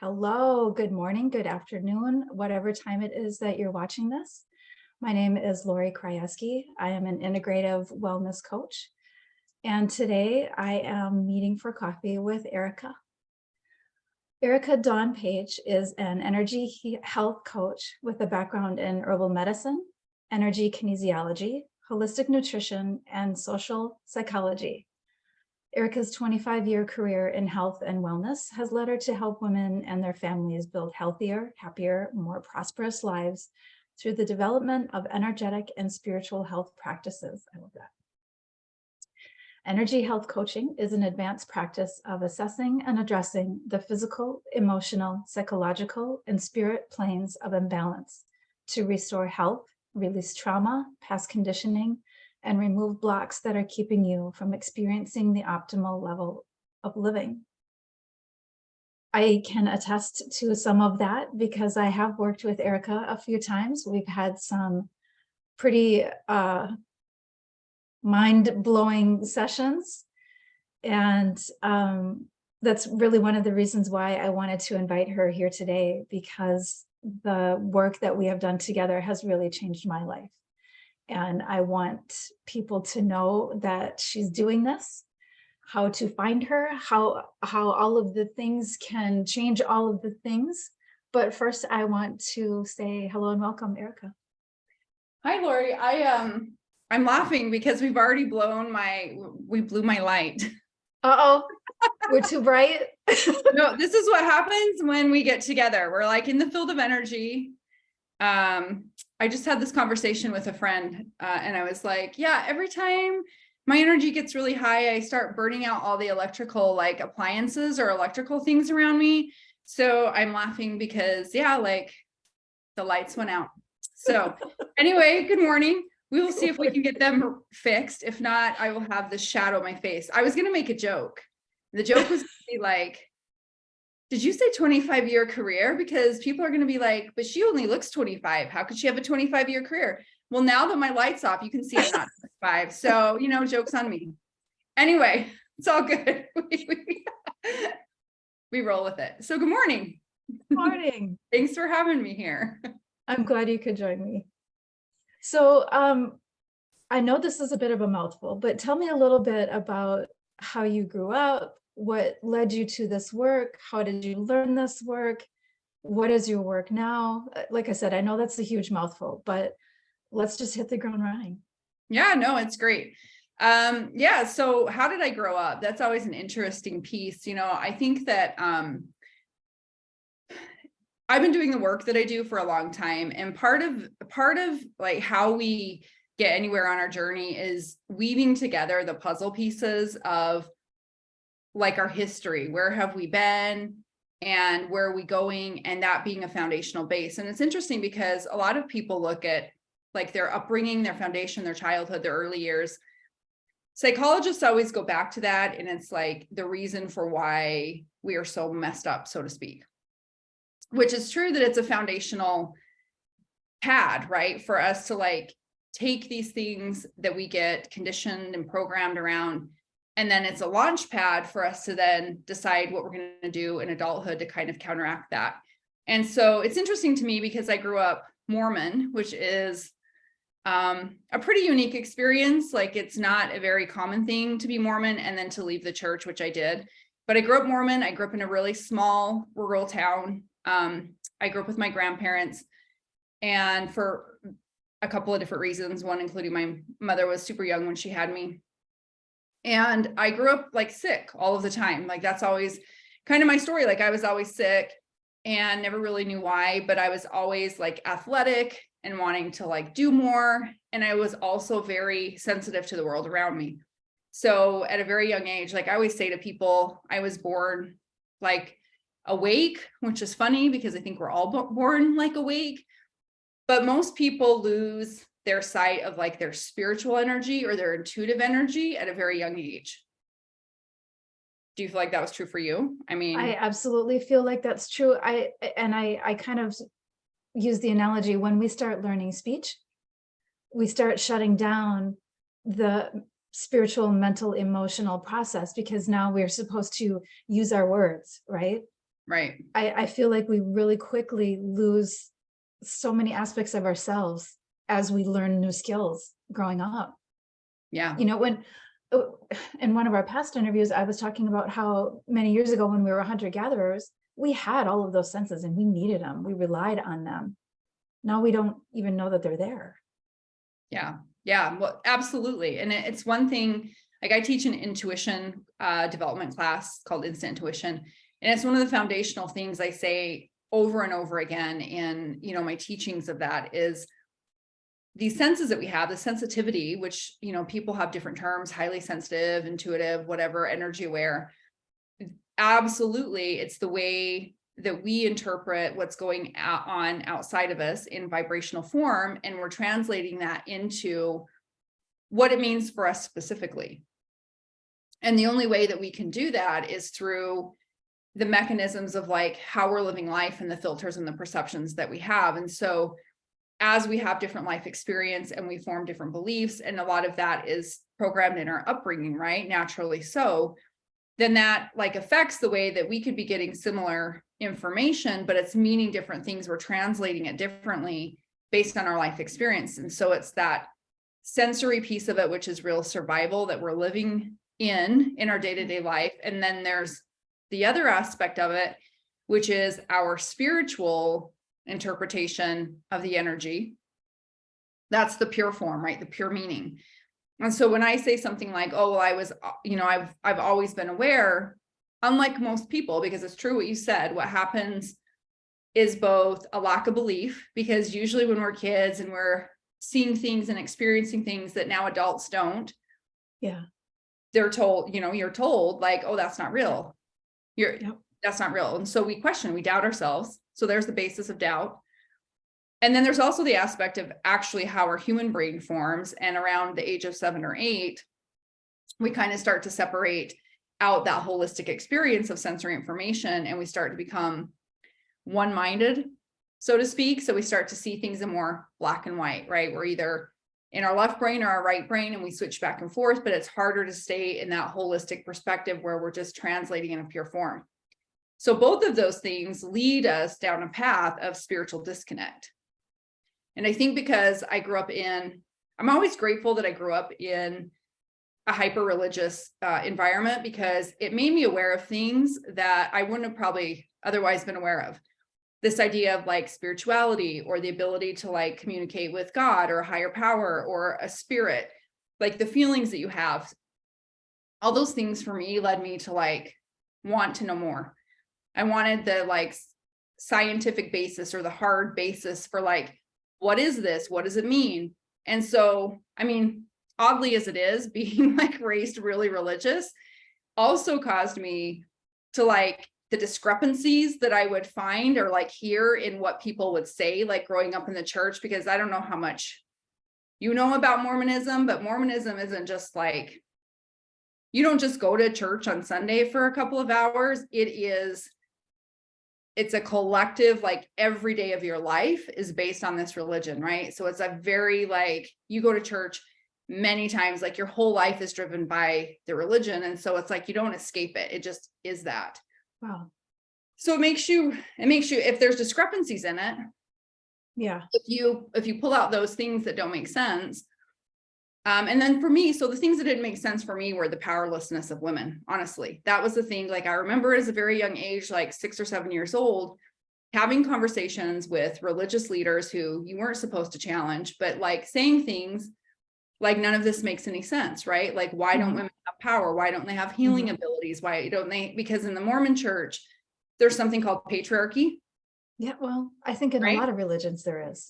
Hello, good morning, good afternoon, whatever time it is that you're watching this. My name is Lori Krajewski. I am an integrative wellness coach. And today I am meeting for coffee with Erica. Erica Dawn Page is an energy health coach with a background in herbal medicine, energy kinesiology, holistic nutrition, and social psychology. Erica's 25-year career in health and wellness has led her to help women and their families build healthier, happier, more prosperous lives through the development of energetic and spiritual health practices. I love that. Energy health coaching is an advanced practice of assessing and addressing the physical, emotional, psychological, and spirit planes of imbalance to restore health, release trauma, past conditioning, and remove blocks that are keeping you from experiencing the optimal level of living. I can attest to some of that because I have worked with Erica a few times. We've had some pretty mind-blowing sessions. And that's really one of the reasons why I wanted to invite her here today, because the work that we have done together has really changed my life. And I want people to know that she's doing this, how to find her, how all of the things can change all of the things. But first, I want to say hello and welcome, Erica. Hi, Lori. I'm laughing because we blew my light. Uh-oh, we're too bright. No, this is what happens when we get together. We're like in the field of energy. I just had this conversation with a friend and I was like, yeah, every time my energy gets really high, I start burning out all the electrical like appliances or electrical things around me. So I'm laughing because like the lights went out. So anyway, good morning. We will see if we can get them fixed. If not, I will have the shadow on my face. I was going to make a joke. The joke was like, did you say 25-year career? Because people are going to be like, but she only looks 25. How could she have a 25-year career? Well, now that my light's off, you can see I'm not 25. So, joke's on me. Anyway, it's all good. We roll with it. So good morning. Good morning. Thanks for having me here. I'm glad you could join me. So I know this is a bit of a mouthful, but tell me a little bit about how you grew up, what led you to this work, how did you learn this work, what is your work now? Like I said, I know that's a huge mouthful, but let's just hit the ground running. Yeah, no, it's great. So how did I grow up? That's always an interesting piece. I think that I've been doing the work that I do for a long time. And part of like how we get anywhere on our journey is weaving together the puzzle pieces of like our history. Where have we been and where are we going? And that being a foundational base. And it's interesting because a lot of people look at like their upbringing, their foundation, their childhood, their early years. Psychologists always go back to that. And it's like the reason for why we are so messed up, so to speak. Which is true that it's a foundational pad, right? For us to like take these things that we get conditioned and programmed around, and then it's a launch pad for us to then decide what we're going to do in adulthood to kind of counteract that. And so it's interesting to me because I grew up Mormon, which is a pretty unique experience. Like it's not a very common thing to be Mormon and then to leave the church, which I did. But I grew up Mormon. I grew up in a really small rural town. I grew up with my grandparents, and for a couple of different reasons, one including my mother was super young when she had me. And I grew up like sick all of the time. Like that's always kind of my story. Like I was always sick and never really knew why, but I was always like athletic and wanting to like do more. And I was also very sensitive to the world around me. So at a very young age, like I always say to people, I was born like awake, which is funny because I think we're all born like awake, but most people lose their sight of like their spiritual energy or their intuitive energy at a very young age. Do you feel like that was true for you? I mean, I absolutely feel like that's true. I kind of use the analogy when we start learning speech, we start shutting down the spiritual, mental, emotional process because now we're supposed to use our words, right? Right. I feel like we really quickly lose so many aspects of ourselves as we learn new skills growing up. Yeah. You know, when in one of our past interviews, I was talking about how many years ago when we were hunter-gatherers, we had all of those senses and we needed them. We relied on them. Now we don't even know that they're there. Yeah. Yeah. Well, absolutely. And it's one thing, like I teach an intuition development class called Instant Intuition. And it's one of the foundational things I say over and over again in, my teachings of that is these senses that we have, the sensitivity, which, people have different terms, highly sensitive, intuitive, whatever, energy aware. Absolutely. It's the way that we interpret what's going on outside of us in vibrational form. And we're translating that into what it means for us specifically. And the only way that we can do that is through the mechanisms of like how we're living life and the filters and the perceptions that we have. And so as we have different life experience and we form different beliefs, and a lot of that is programmed in our upbringing, right? Naturally so, then that like affects the way that we could be getting similar information, but it's meaning different things. We're translating it differently based on our life experience. And so it's that sensory piece of it, which is real survival that we're living in our day-to-day life. And then there's the other aspect of it, which is our spiritual interpretation of the energy. That's the pure form, right? The pure meaning. And so when I say something like, oh, well, I was, I've always been aware, unlike most people, because it's true what you said, what happens is both a lack of belief, because usually when we're kids and we're seeing things and experiencing things that now adults don't, Yeah. they're told, you're told like, oh, that's not real. That's not real. And so we question, we doubt ourselves. So there's the basis of doubt. And then there's also the aspect of actually how our human brain forms. And around the age of 7 or 8, we kind of start to separate out that holistic experience of sensory information. And we start to become one-minded, so to speak. So we start to see things in more black and white, right? We're either in our left brain or our right brain, and we switch back and forth, but it's harder to stay in that holistic perspective where we're just translating in a pure form. So both of those things lead us down a path of spiritual disconnect. And I think because I'm always grateful that I grew up in a hyper-religious environment, because it made me aware of things that I wouldn't have probably otherwise been aware of. This idea of like spirituality, or the ability to like communicate with God or a higher power or a spirit, like the feelings that you have, all those things for me led me to like want to know more. I wanted the like scientific basis or the hard basis for like, what is this? What does it mean? And so, I mean, oddly as it is, being like raised really religious also caused me to like the discrepancies that I would find or like hear in what people would say, like growing up in the church, because I don't know how much you know about Mormonism, but Mormonism isn't just like, you don't just go to church on Sunday for a couple of hours. It's a collective, like every day of your life is based on this religion, right? So it's a very like, you go to church many times, like your whole life is driven by the religion. And so it's like, you don't escape it. It just is that. Wow. So it makes you, if there's discrepancies in it. Yeah. If you pull out those things that don't make sense. And then for me, so the things that didn't make sense for me were the powerlessness of women. Honestly, that was the thing. Like I remember as a very young age, like 6 or 7 years old, having conversations with religious leaders who you weren't supposed to challenge, but like saying things like, none of this makes any sense, right? Like, why don't women have power? Why don't they have healing abilities? Why don't they? Because in the Mormon church, there's something called patriarchy. Yeah, well, I think in a lot of religions there is.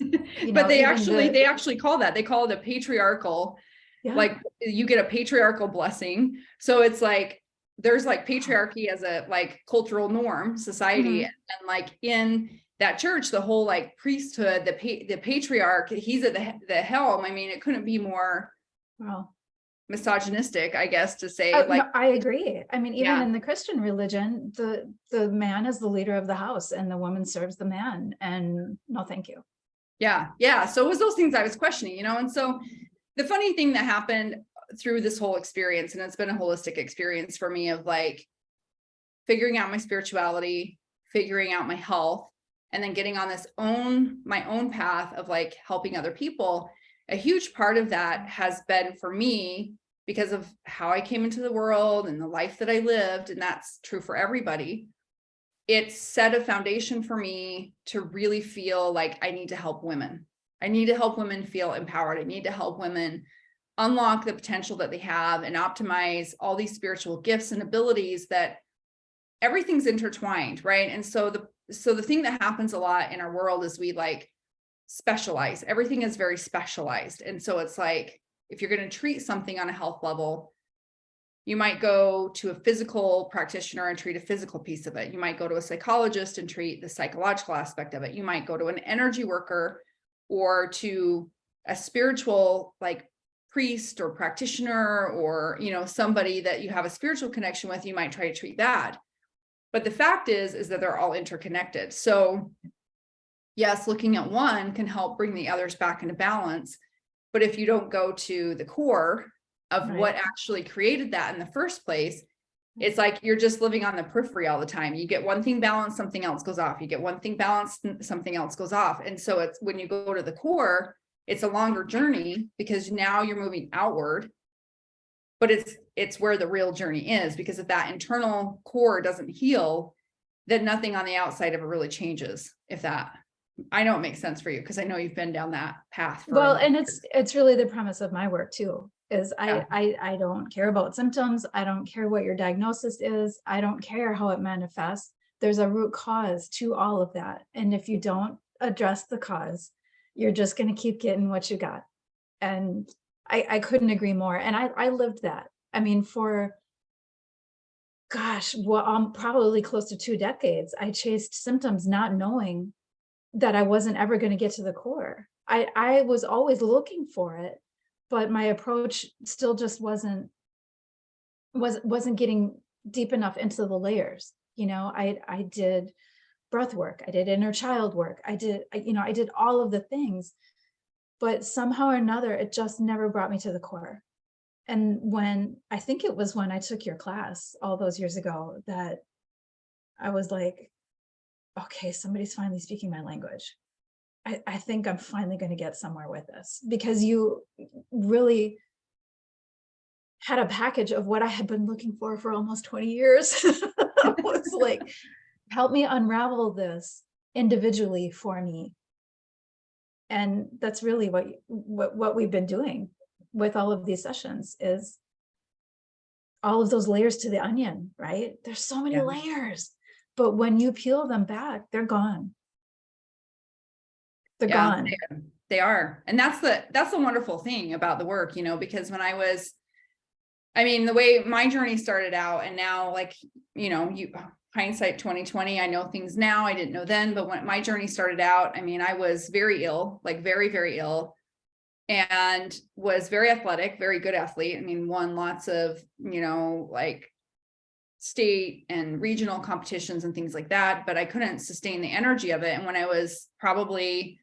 But they actually call that, they call it a patriarchal, like you get a patriarchal blessing. So it's like, there's like patriarchy as a like cultural norm, society. And like in that church, the whole like priesthood, the patriarch, he's at the helm. I mean, it couldn't be more misogynistic, I guess, to say like, no, I agree. I mean, even in the Christian religion, the man is the leader of the house and the woman serves the man, and no, thank you. Yeah. So it was those things I was questioning, and so the funny thing that happened through this whole experience, and it's been a holistic experience for me of like figuring out my spirituality, figuring out my health, and then getting on my own path of like helping other people, a huge part of that has been for me because of how I came into the world and the life that I lived. And that's true for everybody. It set a foundation for me to really feel like I need to help women. I need to help women feel empowered. I need to help women unlock the potential that they have and optimize all these spiritual gifts and abilities that everything's intertwined, right? And so the thing that happens a lot in our world is we like specialize. Everything is very specialized. And so it's like, if you're going to treat something on a health level, you might go to a physical practitioner and treat a physical piece of it. You might go to a psychologist and treat the psychological aspect of it. You might go to an energy worker or to a spiritual like priest or practitioner, or, you know, somebody that you have a spiritual connection with. You might try to treat that. But the fact is that they're all interconnected. So yes, looking at one can help bring the others back into balance. But if you don't go to the core of what actually created that in the first place, it's like you're just living on the periphery all the time. You get one thing balanced, something else goes off. You get one thing balanced, something else goes off. And so it's when you go to the core, it's a longer journey because now you're moving outward, but it's where the real journey is, because if that internal core doesn't heal, then nothing on the outside of it really changes. If that, I know it makes sense for you because I know you've been down that path. Well, and it's really the premise of my work too, is I don't care about symptoms. I don't care what your diagnosis is. I don't care how it manifests. There's a root cause to all of that. And if you don't address the cause, you're just going to keep getting what you got. And I couldn't agree more. And I lived that. I mean, for gosh, well, probably close to 2 decades, I chased symptoms, not knowing that I wasn't ever going to get to the core. I was always looking for it, but my approach still just wasn't getting deep enough into the layers. You know, I did breath work, I did inner child work, I did all of the things, but somehow or another, it just never brought me to the core. And I think it was when I took your class all those years ago that I was like, okay, somebody's finally speaking my language. I think I'm finally going to get somewhere with this, because you really had a package of what I had been looking for almost 20 years. It was like, help me unravel this individually for me. And that's really what we've been doing with all of these sessions, is all of those layers to the onion, right? There's so many layers, but when you peel them back, they're gone. They're gone. They are. And that's the wonderful thing about the work, you know, because when the way my journey started out, and now, like, you know, hindsight 2020, I know things now I didn't know then, but when my journey started out, I mean, I was very ill, like very, very ill, and was very athletic, very good athlete. I mean, won lots of, you know, like state and regional competitions and things like that, but I couldn't sustain the energy of it. And when I was probably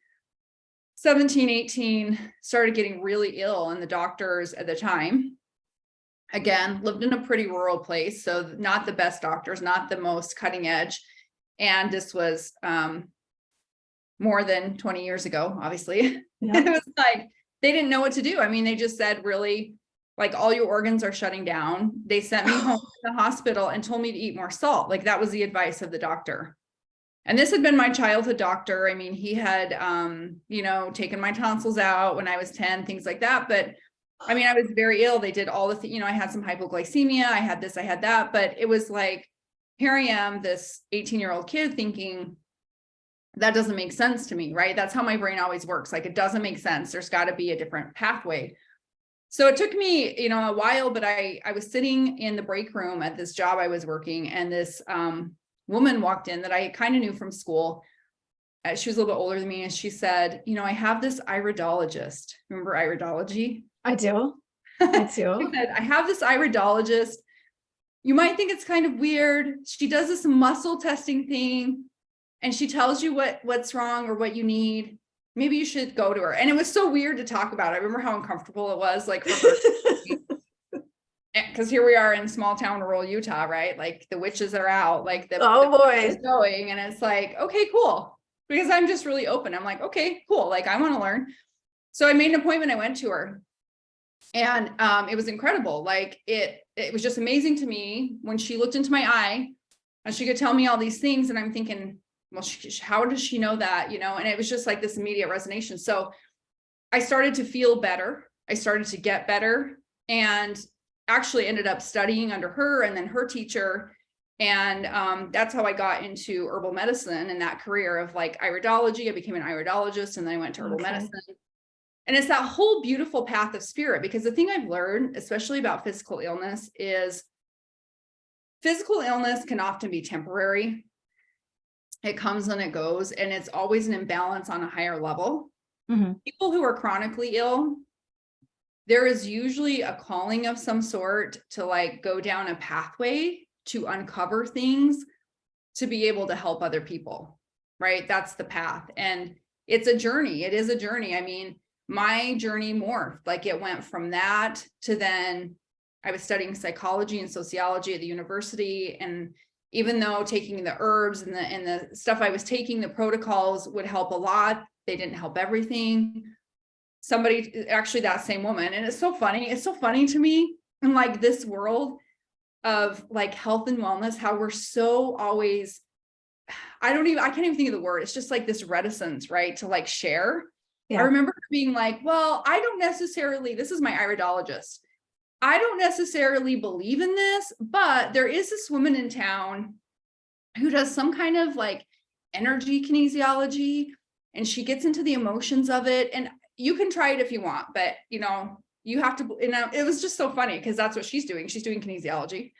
17, 18, started getting really ill, and the doctors at the time, again, lived in a pretty rural place, so not the best doctors, not the most cutting edge. And this was more than 20 years ago, obviously. Yeah. It was like, they didn't know what to do. I mean, they just said, really, like, all your organs are shutting down. They sent me home to the hospital and told me to eat more salt. Like, that was the advice of the doctor. And this had been my childhood doctor. I mean, he had, taken my tonsils out when I was 10, things like that. But I mean, I was very ill. They did all the things, I had some hypoglycemia. I had this, I had that. But it was like, here I am, this 18-year-old kid, thinking, that doesn't make sense to me, right? That's how my brain always works. Like, it doesn't make sense. There's got to be a different pathway. So it took me, a while, but I was sitting in the break room at this job I was working, and this woman walked in that I kind of knew from school. She was a little bit older than me, and she said, I have this iridologist. Remember iridology? I do. I do. She said, I have this iridologist. You might think it's kind of weird. She does this muscle testing thing, and she tells you what's wrong or what you need. Maybe you should go to her. And it was so weird to talk about. I remember how uncomfortable it was, like, for her. because here we are in small town rural Utah, right? Like the witches are out, like the boy is going, and it's like, okay, cool. Because I'm just really open. I'm like, okay, cool. Like I want to learn. So I made an appointment. I went to her, and it was incredible. Like it was just amazing to me when she looked into my eye and she could tell me all these things. And I'm thinking, well, how does she know that? And it was just like this immediate resonation. So I started to feel better. I started to get better, and actually ended up studying under her and then her teacher. And that's how I got into herbal medicine and that career of like iridology. I became an iridologist, and then I went to herbal medicine. And it's that whole beautiful path of spirit, because the thing I've learned, especially about physical illness, is physical illness can often be temporary. It comes and it goes, and it's always an imbalance on a higher level. People who are chronically ill, there is usually a calling of some sort to like go down a pathway to uncover things to be able to help other people, right? That's the path. And it's a journey. It is a journey. I mean, my journey morphed. Like it went from that to then I was studying psychology and sociology at the university. And even though taking the herbs and the stuff I was taking, the protocols would help a lot, they didn't help everything. Somebody, actually that same woman, and it's so funny to me in like this world of like health and wellness, how we're so always, I can't even think of the word. It's just like this reticence, right? To like share. Yeah. I remember being like, well, I don't necessarily, this is my iridologist, I don't necessarily believe in this, but there is this woman in town who does some kind of like energy kinesiology, and she gets into the emotions of it. And you can try it if you want, but you have to, it was just so funny because that's what she's doing. She's doing kinesiology.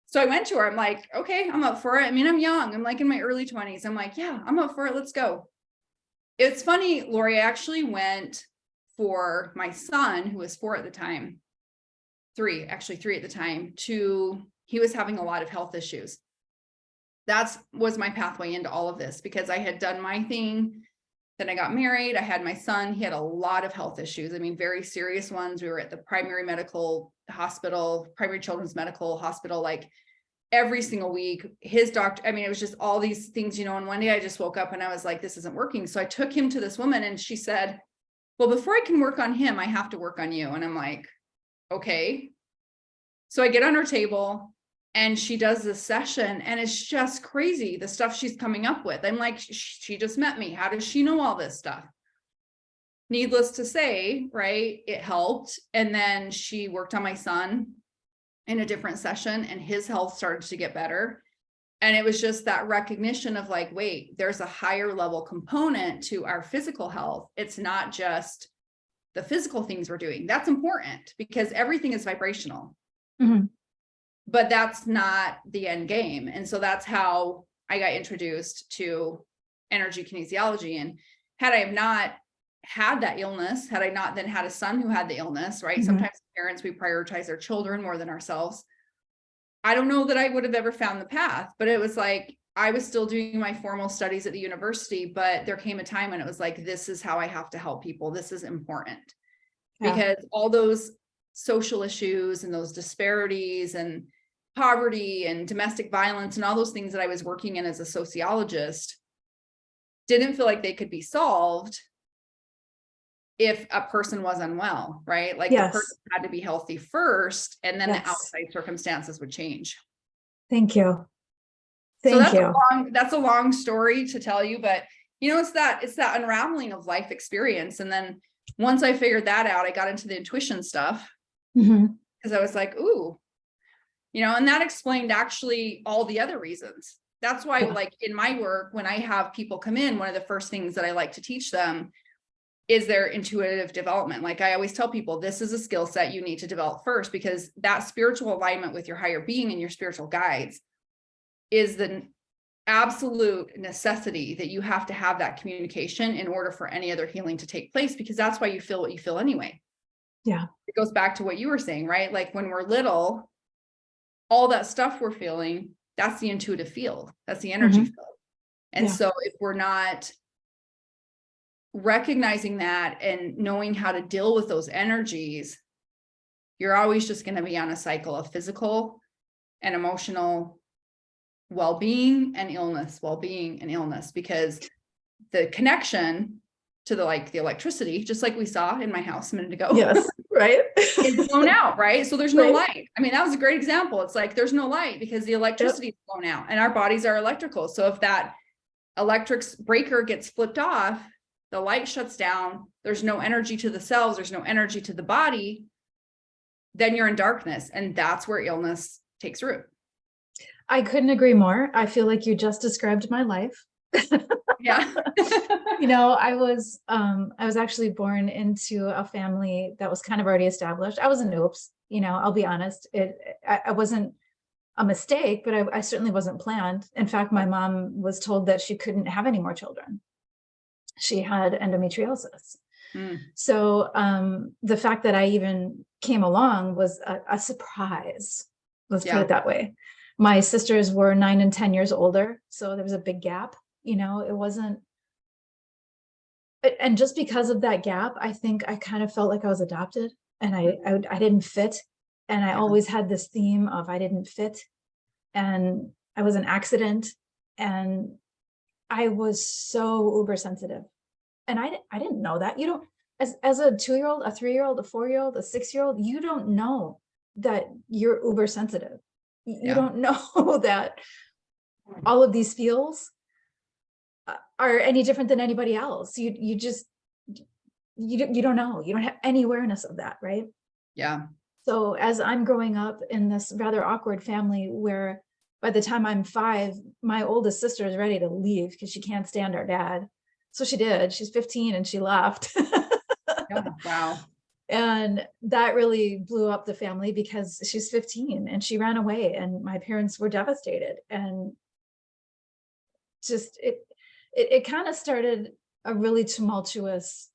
So I went to her. I'm like, okay, I'm up for it. I mean, I'm young. I'm like in my early 20s. I'm like, yeah, I'm up for it. Let's go. It's funny, Lori, I actually went for my son, who was 4 at the time, 3 at the time, he was having a lot of health issues. That was my pathway into all of this, because I had done my thing. Then I got married. I had my son. He had a lot of health issues. I mean, very serious ones. We were at the primary children's medical hospital, like every single week. His doctor, I mean, it was just all these things, and one day I just woke up and I was like, this isn't working. So I took him to this woman, and she said, well, before I can work on him, I have to work on you. And I'm like, okay. So I get on her table, and she does this session, and it's just crazy, the stuff she's coming up with. I'm like, she just met me. How does she know all this stuff? Needless to say, right, it helped. And then she worked on my son in a different session, and his health started to get better. And it was just that recognition of like, wait, there's a higher level component to our physical health. It's not just the physical things we're doing. That's important, because everything is vibrational. But that's not the end game. And so that's how I got introduced to energy kinesiology. And had I have not had that illness, had I not then had a son who had the illness, right? Sometimes parents, we prioritize their children more than ourselves. I don't know that I would have ever found the path, but it was like, I was still doing my formal studies at the university, but there came a time when it was like, this is how I have to help people. This is important. Because all those social issues and those disparities and poverty and domestic violence and all those things that I was working in as a sociologist didn't feel like they could be solved if a person was unwell, right? Like the person had to be healthy first, and then the outside circumstances would change. Thank you. That's a long story to tell you, but it's that unraveling of life experience. And then once I figured that out, I got into the intuition stuff, because I was like, ooh, and that explained actually all the other reasons. That's why, like in my work, when I have people come in, one of the first things that I like to teach them is their intuitive development. Like I always tell people, this is a skill set you need to develop first, because that spiritual alignment with your higher being and your spiritual guides is the absolute necessity that you have to have that communication in order for any other healing to take place, because that's why you feel what you feel anyway. Yeah. It goes back to what you were saying, right? Like when we're little, all that stuff we're feeling, that's the intuitive field. That's the energy field. And so if we're not recognizing that and knowing how to deal with those energies, you're always just going to be on a cycle of physical and emotional well-being and illness, well-being and illness, because the connection to the electricity, just like we saw in my house a minute ago. Yes, right. Is blown out, right? So there's no Right. light. I mean, that was a great example. It's like there's no light because the electricity is blown out, and our bodies are electrical. So if that electric breaker gets flipped off, the light shuts down, there's no energy to the cells, there's no energy to the body, then you're in darkness. And that's where illness takes root. I couldn't agree more. I feel like you just described my life. Yeah. I was actually born into a family that was kind of already established. I was an oops, I'll be honest. I wasn't a mistake, but I certainly wasn't planned. In fact, my mom was told that she couldn't have any more children. She had endometriosis. So the fact that I even came along was a surprise. Let's put it that way. My sisters were 9 and 10 years older, so there was a big gap. It wasn't. And just because of that gap, I think I kind of felt like I was adopted, and I didn't fit. And I always had this theme of I didn't fit, and I was an accident, and I was so uber sensitive. And I didn't know that. You don't, as a 2-year-old, a 3-year-old, a 4-year-old, a 6-year-old, you don't know that you're uber sensitive. You don't know that all of these feels are any different than anybody else. You just, you don't know. You don't have any awareness of that, right? Yeah. So as I'm growing up in this rather awkward family where by the time I'm 5, my oldest sister is ready to leave because she can't stand our dad. So she did. She's 15 and she left. Yeah. Wow. And that really blew up the family because she's 15 and she ran away, and my parents were devastated. And just it kind of started a really tumultuous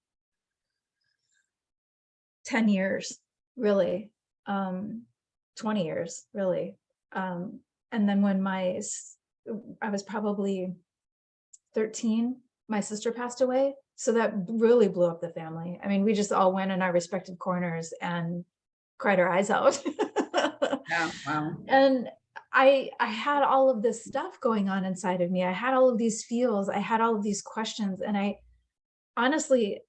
10 years, really, 20 years, really. And then when I was probably 13, my sister passed away. So that really blew up the family. I mean, we just all went in our respective corners and cried our eyes out. Yeah. Wow. And I had all of this stuff going on inside of me. I had all of these feels. I had all of these questions. And I honestly,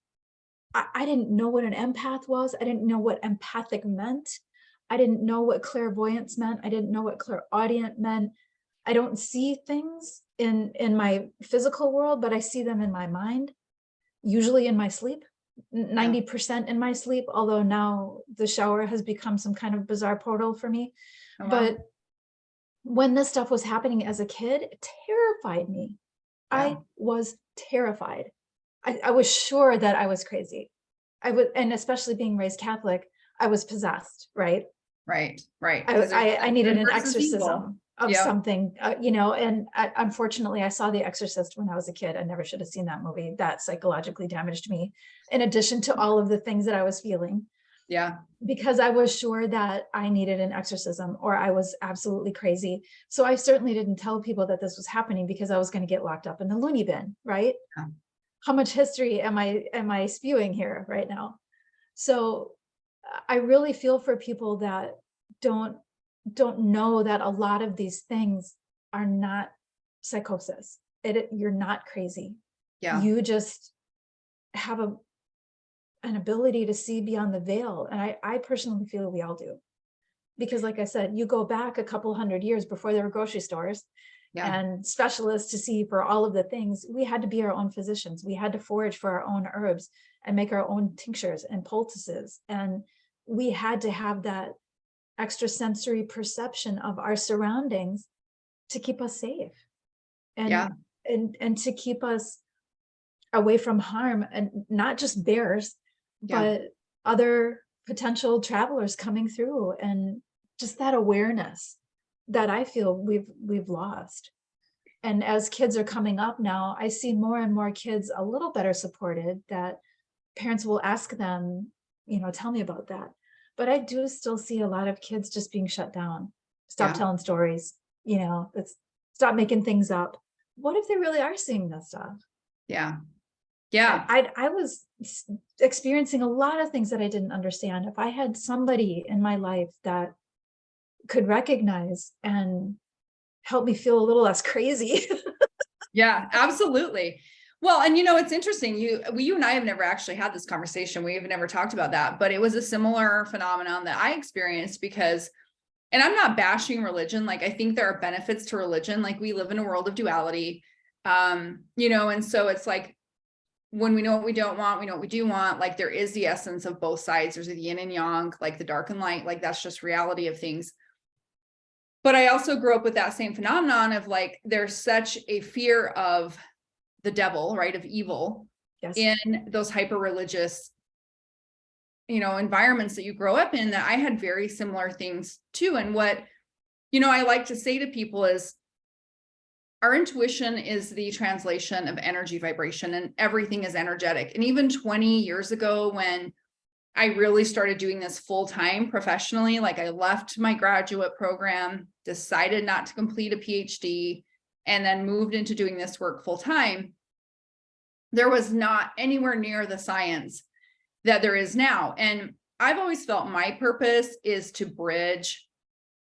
I didn't know what an empath was. I didn't know what empathic meant. I didn't know what clairvoyance meant. I didn't know what clairaudient meant. I don't see things in my physical world, but I see them in my mind, usually in my sleep, 90% in my sleep, although now the shower has become some kind of bizarre portal for me. Oh, wow. But when this stuff was happening as a kid, it terrified me. Yeah. I was terrified. I was sure that I was crazy. And especially being raised Catholic, I was possessed, right? Right. Right. I needed an good versus evil. exorcism of Yep. something, and unfortunately I saw The Exorcist when I was a kid. I never should have seen that movie. That psychologically damaged me, in addition to all of the things that I was feeling. Yeah. Because I was sure that I needed an exorcism or I was absolutely crazy. So I certainly didn't tell people that this was happening because I was going to get locked up in the loony bin, right? Yeah. How much history am I spewing here right now? So I really feel for people that don't know that a lot of these things are not psychosis. You're not crazy. Yeah. You just have an ability to see beyond the veil. And I personally feel we all do. Because like I said, you go back a couple hundred years before there were grocery stores and specialists to see for all of the things. We had to be our own physicians. We had to forage for our own herbs and make our own tinctures and poultices. And we had to have that extrasensory perception of our surroundings to keep us safe and to keep us away from harm, and not just bears, but other potential travelers coming through. And just that awareness that I feel we've lost. And as kids are coming up now, I see more and more kids a little better supported, that parents will ask them, tell me about that. But I do still see a lot of kids just being shut down. Stop telling stories, stop making things up. What if they really are seeing this stuff? Yeah. Yeah. I was experiencing a lot of things that I didn't understand. If I had somebody in my life that could recognize and help me feel a little less crazy. Yeah, absolutely. Well, and it's interesting. You and I have never actually had this conversation. We have never talked about that, but it was a similar phenomenon that I experienced because, and I'm not bashing religion. Like, I think there are benefits to religion. Like, we live in a world of duality. And so it's like, when we know what we don't want, we know what we do want. Like, there is the essence of both sides. There's the yin and yang, like the dark and light, like that's just reality of things. But I also grew up with that same phenomenon of like, there's such a fear of the devil, right? Of evil. Yes. In those hyper religious, environments that you grow up in, that I had very similar things too. And what, I like to say to people is, our intuition is the translation of energy vibration, and everything is energetic. And even 20 years ago, when I really started doing this full time professionally, like I left my graduate program, decided not to complete a PhD, and then moved into doing this work full time, there was not anywhere near the science that there is now. And I've always felt my purpose is to bridge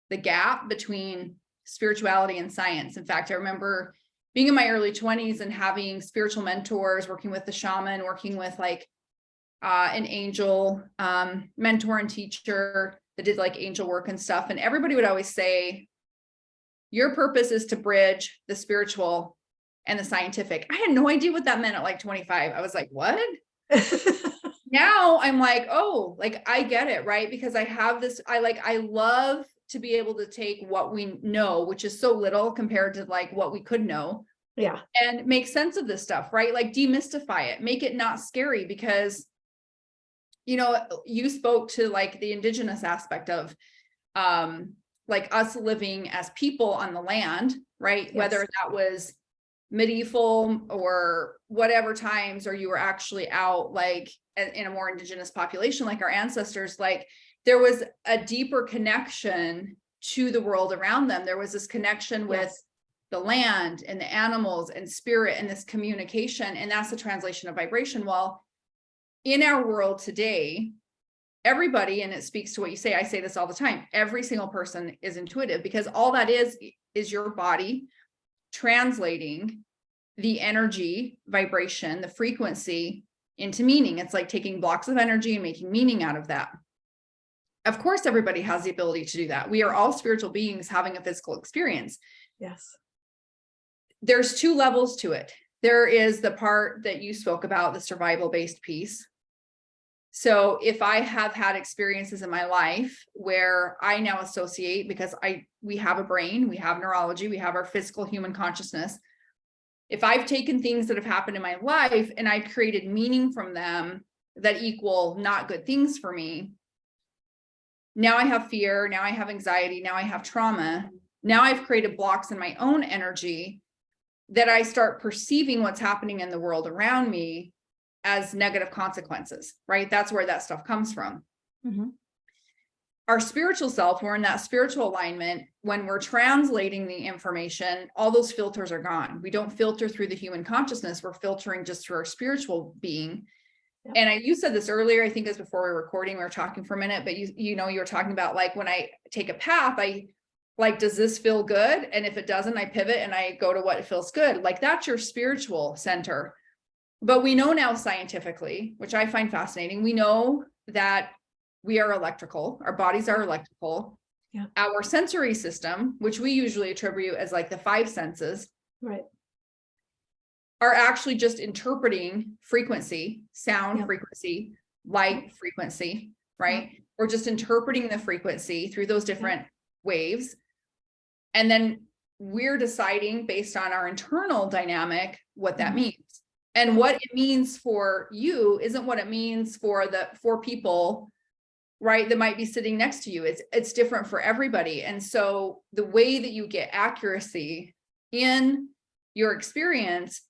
the gap between spirituality and science. In fact, I remember being in my early 20s and having spiritual mentors, working with the shaman, working with like an angel mentor and teacher that did like angel work and stuff. And everybody would always say, your purpose is to bridge the spiritual and the scientific. I had no idea what that meant at like 25. I was like, what? Now I'm like, oh, like I get it, right? Because I have this, I love to be able to take what we know, which is so little compared to like what we could know. Yeah. And make sense of this stuff, right? Like demystify it, make it not scary, because you spoke to like the indigenous aspect of like us living as people on the land, right? Yes. Whether that was medieval or whatever times, or you were actually out like in a more indigenous population, like our ancestors, like there was a deeper connection to the world around them. There was this connection with the land and the animals and spirit and this communication. And that's the translation of vibration. Well, in our world today, everybody, and it speaks to what you say, I say this all the time, every single person is intuitive, because all that is your body translating the energy, vibration, the frequency into meaning. It's like taking blocks of energy and making meaning out of that. Of course, everybody has the ability to do that. We are all spiritual beings having a physical experience. Yes. There's two levels to it. There is the part that you spoke about, the survival-based piece. So if I have had experiences in my life where I now associate, because we have a brain, we have neurology, we have our physical human consciousness. If I've taken things that have happened in my life and I've created meaning from them that equal not good things for me, now I have fear, now I have anxiety, now I have trauma. Now I've created blocks in my own energy that I start perceiving what's happening in the world around me as negative consequences, right? That's where that stuff comes from. Mm-hmm. Our spiritual self, we're in that spiritual alignment. When we're translating the information, all those filters are gone. We don't filter through the human consciousness. We're filtering just through our spiritual being. Yep. And you said this earlier, I think it was before we were recording, we were talking for a minute, but you were talking about like, when I take a path, I like, does this feel good? And if it doesn't, I pivot and I go to what feels good. Like that's your spiritual center. But we know now scientifically, which I find fascinating, we know that we are electrical, our bodies are electrical. Yeah. Our sensory system, which we usually attribute as like the five senses, right, are actually just interpreting frequency, sound frequency, light frequency, right? We're just interpreting the frequency through those different waves. And then we're deciding based on our internal dynamic what that means. And what it means for you isn't what it means for the four people, right, that might be sitting next to you. It's different for everybody. And so the way that you get accuracy in your experience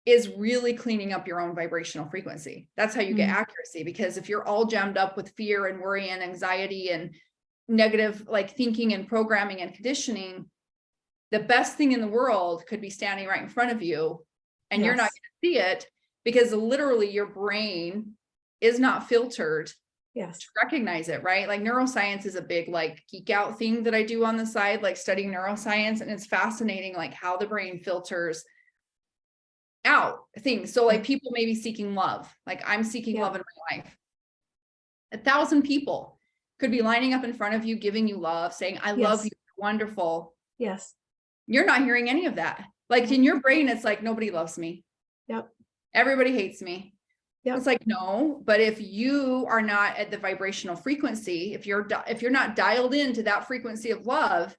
is really cleaning up your own vibrational frequency. That's how you get accuracy. Because if you're all jammed up with fear and worry and anxiety and negative like thinking and programming and conditioning, the best thing in the world could be standing right in front of you and you're not going to see it. because literally your brain is not filtered Yes. to recognize it, right? Like neuroscience is a big like geek out thing that I do on the side, like studying neuroscience. And it's fascinating, like how the brain filters out things. So like people may be seeking love. Like I'm seeking love in my life. 1,000 people could be lining up in front of you, giving you love, saying, I love you, you're wonderful. Yes. You're not hearing any of that. Like in your brain, it's like, nobody loves me. Yep. Everybody hates me. Yep. It's like, no, but if you are not at the vibrational frequency, if you're not dialed into that frequency of love,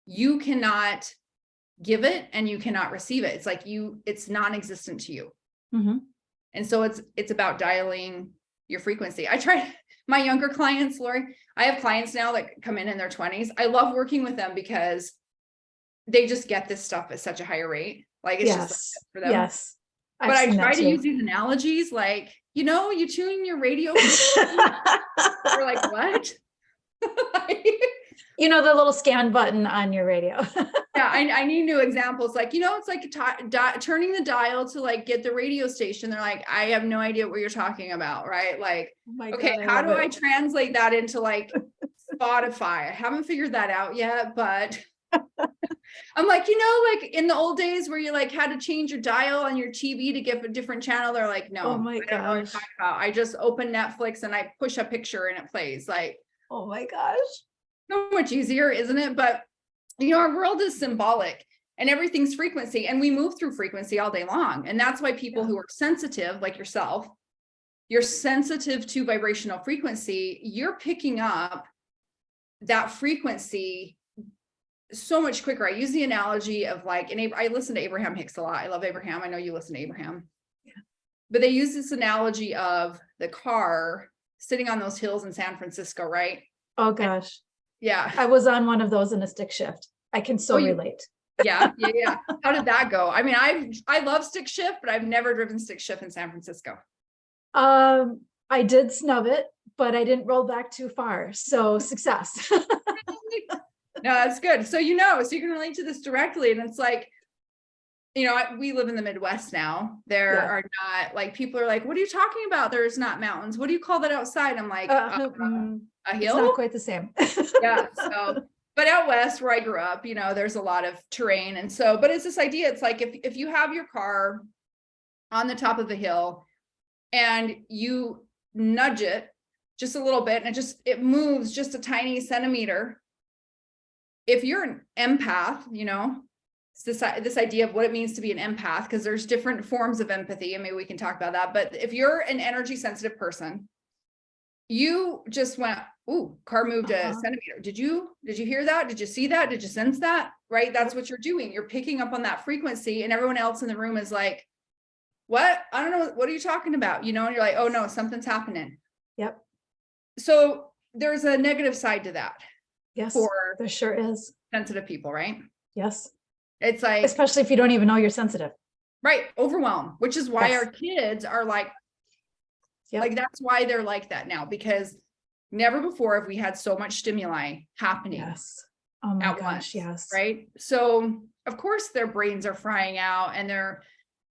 you cannot give it and you cannot receive it. It's like it's non-existent to you. Mm-hmm. And so it's about dialing your frequency. I try my younger clients, Lori, I have clients now that come in their 20s. I love working with them because they just get this stuff at such a higher rate. Like it's just like for them. Yes. But I try to use these analogies like, you tune your radio. We're like, what? The little scan button on your radio. Yeah, I need new examples. Like, it's like turning the dial to like get the radio station. They're like, I have no idea what you're talking about, right? Like, okay, how do I translate that into like Spotify? I haven't figured that out yet, but I'm like, like in the old days where you like had to change your dial on your TV to get a different channel. They're like, no, oh my I don't know what you're talking about. I just open Netflix and I push a picture and it plays. Like, oh my gosh. So much easier, isn't it? But our world is symbolic and everything's frequency, and we move through frequency all day long. And that's why people who are sensitive, like yourself, you're sensitive to vibrational frequency, you're picking up that frequency so much quicker. I use the analogy of like, I listen to Abraham Hicks a lot. I love Abraham. I know you listen to Abraham. Yeah. But they use this analogy of the car sitting on those hills in San Francisco, right? Oh gosh. Yeah. I was on one of those in a stick shift. I can so relate. Yeah. How did that go? I mean, I love stick shift, but I've never driven stick shift in San Francisco. I did snub it, but I didn't roll back too far. So success. No, that's good. So, so you can relate to this directly. And it's like, we live in the Midwest now. There are not like, people are like, what are you talking about? There's not mountains. What do you call that outside? I'm like, a hill? It's not quite the same. Yeah. So, but out West where I grew up, there's a lot of terrain. And so, but it's this idea. It's like, if you have your car on the top of a hill and you nudge it just a little bit and it moves just a tiny centimeter. If you're an empath, it's this idea of what it means to be an empath, because there's different forms of empathy, and maybe we can talk about that. But if you're an energy sensitive person, you just went, ooh, car moved a centimeter. Did you hear that? Did you see that? Did you sense that? Right? That's what you're doing. You're picking up on that frequency, and everyone else in the room is like, what? I don't know. What are you talking about? And you're like, oh no, something's happening. Yep. So there's a negative side to that. Yes, there sure is. Sensitive people, right? Yes. It's like, especially if you don't even know you're sensitive. Right. Overwhelm, which is why our kids are like, like, that's why they're like that now, because never before have we had so much stimuli happening. Yes. Oh my gosh. Once, yes. Right. So of course their brains are frying out and their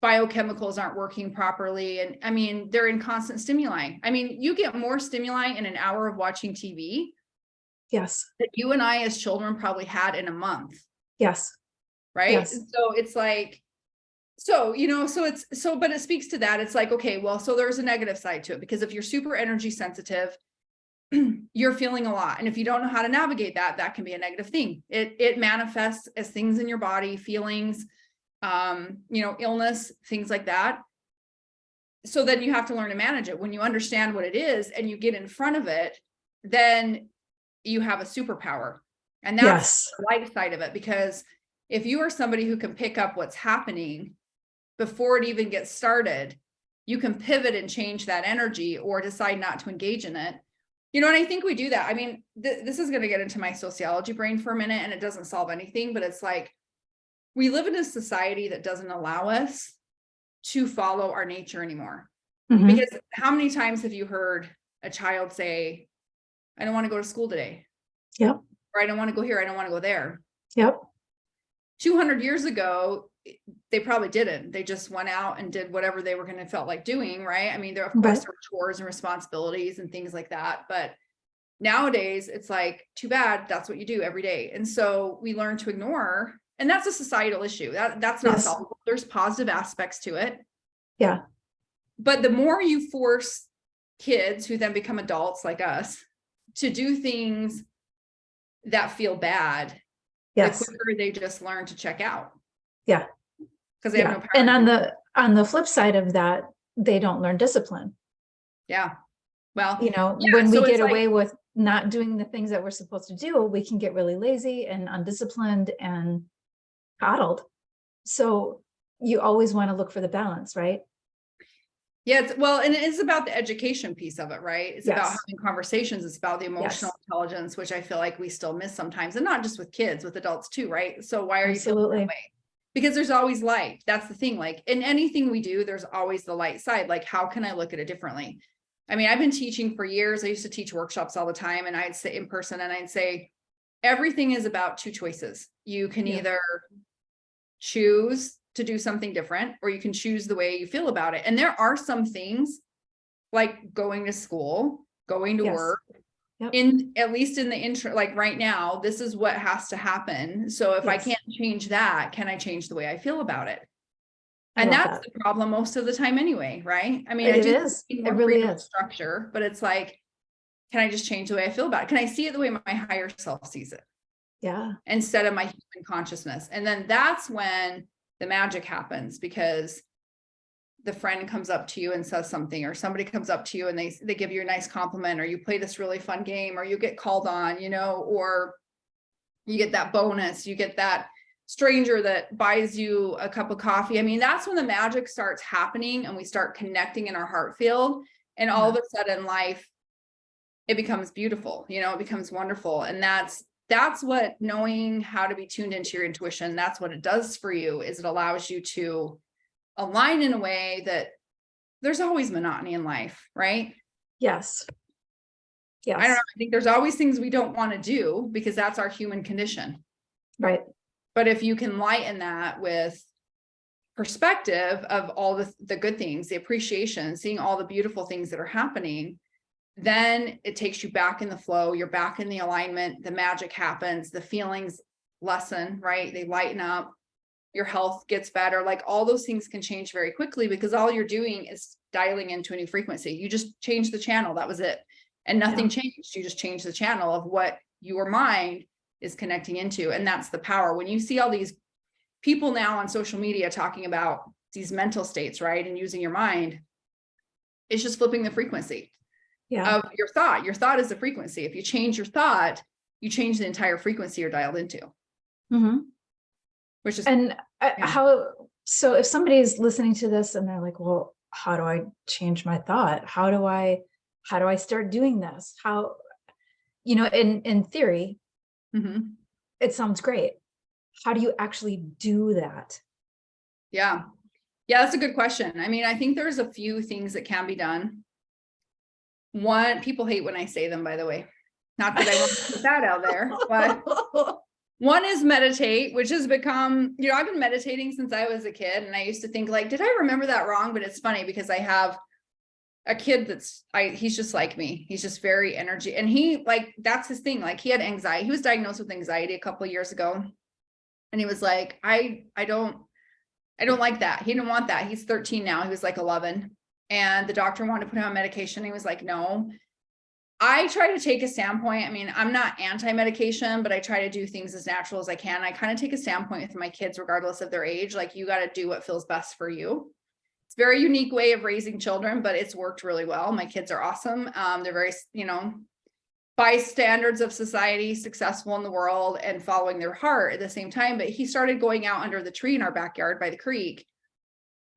biochemicals aren't working properly. And I mean, they're in constant stimuli. I mean, you get more stimuli in an hour of watching TV. Yes. That you and I as children probably had in a month. Yes. Right. Yes. So it's like, but it speaks to that. It's like, okay, well, so there's a negative side to it, because if you're super energy sensitive, you're feeling a lot. And if you don't know how to navigate that, that can be a negative thing. It manifests as things in your body, feelings, illness, things like that. So then you have to learn to manage it. When you understand what it is and you get in front of it, then you have a superpower. And that's the light side of it, because if you are somebody who can pick up what's happening before it even gets started, you can pivot and change that energy or decide not to engage in it. And I think we do that. I mean, this is going to get into my sociology brain for a minute, and it doesn't solve anything, but it's like, we live in a society that doesn't allow us to follow our nature anymore. Mm-hmm. Because how many times have you heard a child say, I don't want to go to school today. Yep. Or I don't want to go here. I don't want to go there. Yep. 200 years ago, they probably didn't. They just went out and did whatever they were going to felt like doing. Right. I mean, of course, there were chores and responsibilities and things like that. But nowadays it's like, too bad, that's what you do every day. And so we learn to ignore, and that's a societal issue. That's not solvable. There's positive aspects to it. Yeah. But the more you force kids who then become adults like us to do things that feel bad, the quicker they just learn to check out. Yeah. Because they have no power. And on the flip side of that, they don't learn discipline. Yeah. Well, when we get away with not doing the things that we're supposed to do, we can get really lazy and undisciplined and coddled. So you always want to look for the balance, right? Yeah. And it is about the education piece of it, right? It's about having conversations. It's about the emotional intelligence, which I feel like we still miss sometimes, and not just with kids, with adults too, right? So why are you feeling that way? Because there's always light. That's the thing. Like in anything we do, there's always the light side. Like, how can I look at it differently? I mean, I've been teaching for years. I used to teach workshops all the time, and I'd say in person, and I'd say, everything is about two choices. You can either choose to do something different, or you can choose the way you feel about it. And there are some things like going to school, going to work, at least in the intro, like right now, this is what has to happen. So if I can't change that, can I change the way I feel about it? And that's the problem most of the time anyway, right? I mean, it really is structure, but it's like, can I just change the way I feel about it? Can I see it the way my higher self sees it? Yeah. Instead of my human consciousness. And then that's when the magic happens, because the friend comes up to you and says something, or somebody comes up to you and they give you a nice compliment, or you play this really fun game, or you get called on, or you get that bonus, you get that stranger that buys you a cup of coffee. I mean, that's when the magic starts happening, and we start connecting in our heart field, and all of a sudden life, it becomes beautiful, it becomes wonderful. And that's what knowing how to be tuned into your intuition, that's what it does for you, is it allows you to align in a way that there's always monotony in life, right? Yes. I don't know. I think there's always things we don't want to do, because that's our human condition. Right. But if you can lighten that with perspective of all the good things, the appreciation, seeing all the beautiful things that are happening, then it takes you back in the flow. You're back in the alignment. The magic happens. The feelings lessen, right? They lighten up. Your health gets better. Like all those things can change very quickly, because all you're doing is dialing into a new frequency. You just change the channel. That was it. And nothing changed. You just changed the channel of what your mind is connecting into. And that's the power. When you see all these people now on social media talking about these mental states, right? And using your mind, it's just flipping the frequency of your thought. Your thought is the frequency. If you change your thought, you change the entire frequency you're dialed into. Mm-hmm. Which is, so if somebody's listening to this and they're like, well, how do I change my thought? How do I start doing this? How, in theory, it sounds great. How do you actually do that? Yeah, that's a good question. I mean, I think there's a few things that can be done. One, people hate when I say them, by the way, not that I want to put that out there, but one is meditate, which has become, I've been meditating since I was a kid, and I used to think like, did I remember that wrong? But it's funny, because I have a kid he's just like me. He's just very energy. And that's his thing. Like he had anxiety. He was diagnosed with anxiety a couple of years ago. And he was like, I don't like that. He didn't want that. He's 13 now. He was like 11. And the doctor wanted to put him on medication. He was like, no. I try to take a standpoint. I mean, I'm not anti-medication, but I try to do things as natural as I can. I kind of take a standpoint with my kids, regardless of their age. Like, you got to do what feels best for you. It's a very unique way of raising children, but it's worked really well. My kids are awesome. They're very, by standards of society, successful in the world and following their heart at the same time. But he started going out under the tree in our backyard by the creek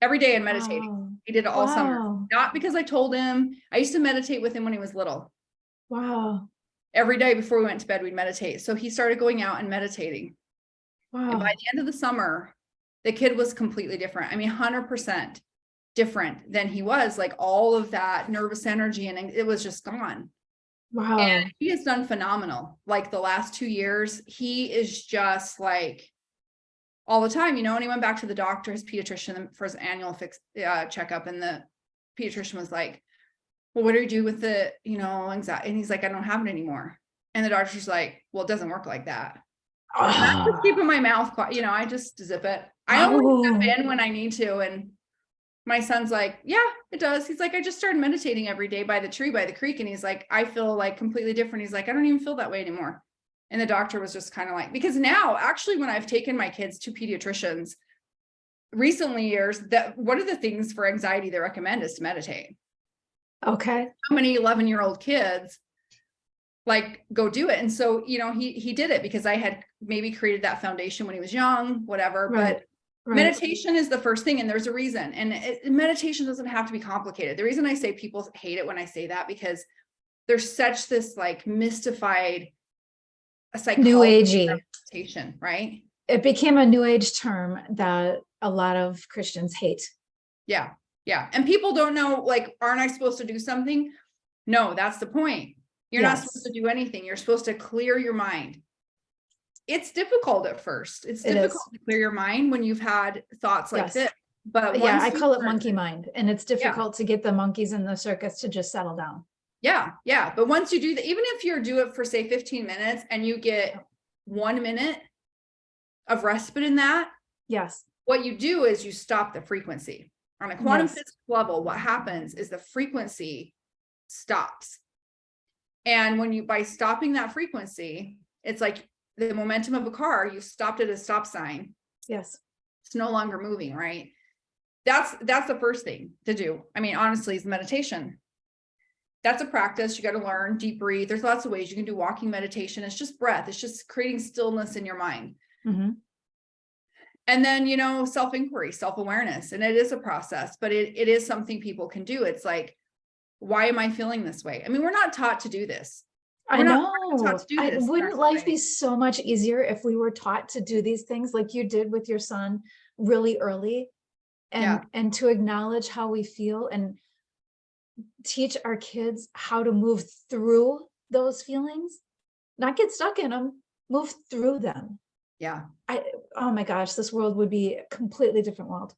every day and meditating. Wow. He did it all summer. Not because I told him. I used to meditate with him when he was little. Wow. Every day before we went to bed, we'd meditate. So he started going out and meditating. Wow. And by the end of the summer, the kid was completely different. I mean, 100% different than he was. Like all of that nervous energy, and it was just gone. Wow. And he has done phenomenal. Like the last 2 years, he is just like all the time, and he went back to the doctor, his pediatrician, for his annual checkup. And the pediatrician was like, well, what do you do with the, anxiety? And he's like, I don't have it anymore. And the doctor's like, well, it doesn't work like that. And I'm just keeping my mouth quiet. I just zip it. I only step in when I need to. And my son's like, yeah, it does. He's like, I just started meditating every day by the tree, by the creek. And he's like, I feel like completely different. He's like, I don't even feel that way anymore. And the doctor was just kind of like, because now actually when I've taken my kids to pediatricians recently years, that one of the things for anxiety they recommend is to meditate. Okay. How many 11-year-old kids like go do it? And so, he did it because I had maybe created that foundation when he was young, whatever, Right. but meditation is the first thing. And there's a reason. And meditation doesn't have to be complicated. The reason I say people hate it when I say that, because there's such this like mystified New agey meditation, right? It became a new age term that a lot of Christians hate. Yeah. Yeah. And people don't know, like, aren't I supposed to do something? No, that's the point. You're not supposed to do anything. You're supposed to clear your mind. It's difficult at first. It's difficult to clear your mind when you've had thoughts like this. But yeah, I call it monkey mind, and it's difficult to get the monkeys in the circus to just settle down. Yeah. Yeah. But once you do that, even if you do it for say 15 minutes and you get 1 minute of respite in that. Yes. What you do is you stop the frequency. On a quantum physics level, what happens is the frequency stops. And by stopping that frequency, it's like the momentum of a car, you stopped at a stop sign. Yes. It's no longer moving, right? That's the first thing to do. I mean, honestly, is meditation. That's a practice. You got to learn, deep breathe. There's lots of ways you can do walking meditation. It's just breath. It's just creating stillness in your mind. Mm-hmm. And then, self-inquiry, self-awareness. And it is a process, but it is something people can do. It's like, why am I feeling this way? I mean, we're not taught to do this. I know. Wouldn't life be so much easier if we were taught to do these things like you did with your son really early, and to acknowledge how we feel and teach our kids how to move through those feelings, not get stuck in them, move through them. Yeah. Oh my gosh, this world would be a completely different world.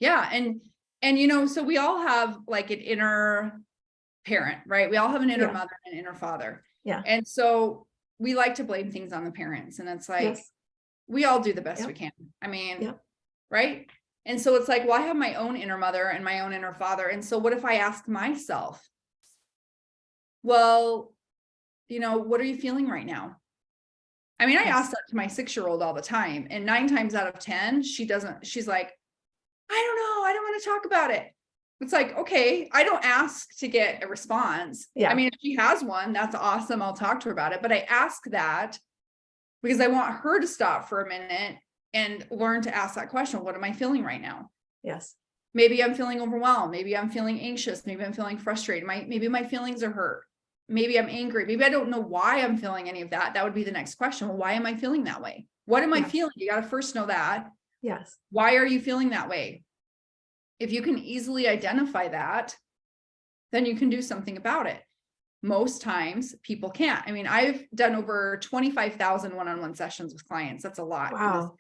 Yeah. And so we all have like an inner parent, right? We all have an inner mother and an inner father. Yeah. And so we like to blame things on the parents. And it's like, we all do the best we can. I mean, right? And so it's like, well, I have my own inner mother and my own inner father. And so what if I ask myself, well, what are you feeling right now? I mean, I ask that to my 6-year-old all the time, and 9 times out of 10, she's like, I don't know. I don't want to talk about it. It's like, okay, I don't ask to get a response. Yeah. I mean, if she has one, that's awesome. I'll talk to her about it. But I ask that because I want her to stop for a minute and learn to ask that question. What am I feeling right now? Yes. Maybe I'm feeling overwhelmed. Maybe I'm feeling anxious. Maybe I'm feeling frustrated. Maybe my feelings are hurt. Maybe I'm angry. Maybe I don't know why I'm feeling any of that. That would be the next question. Well, why am I feeling that way? What am I feeling? You got to first know that. Yes. Why are you feeling that way? If you can easily identify that, then you can do something about it. Most times people can't. I mean, I've done over 25,000 one-on-one sessions with clients. That's a lot. Wow.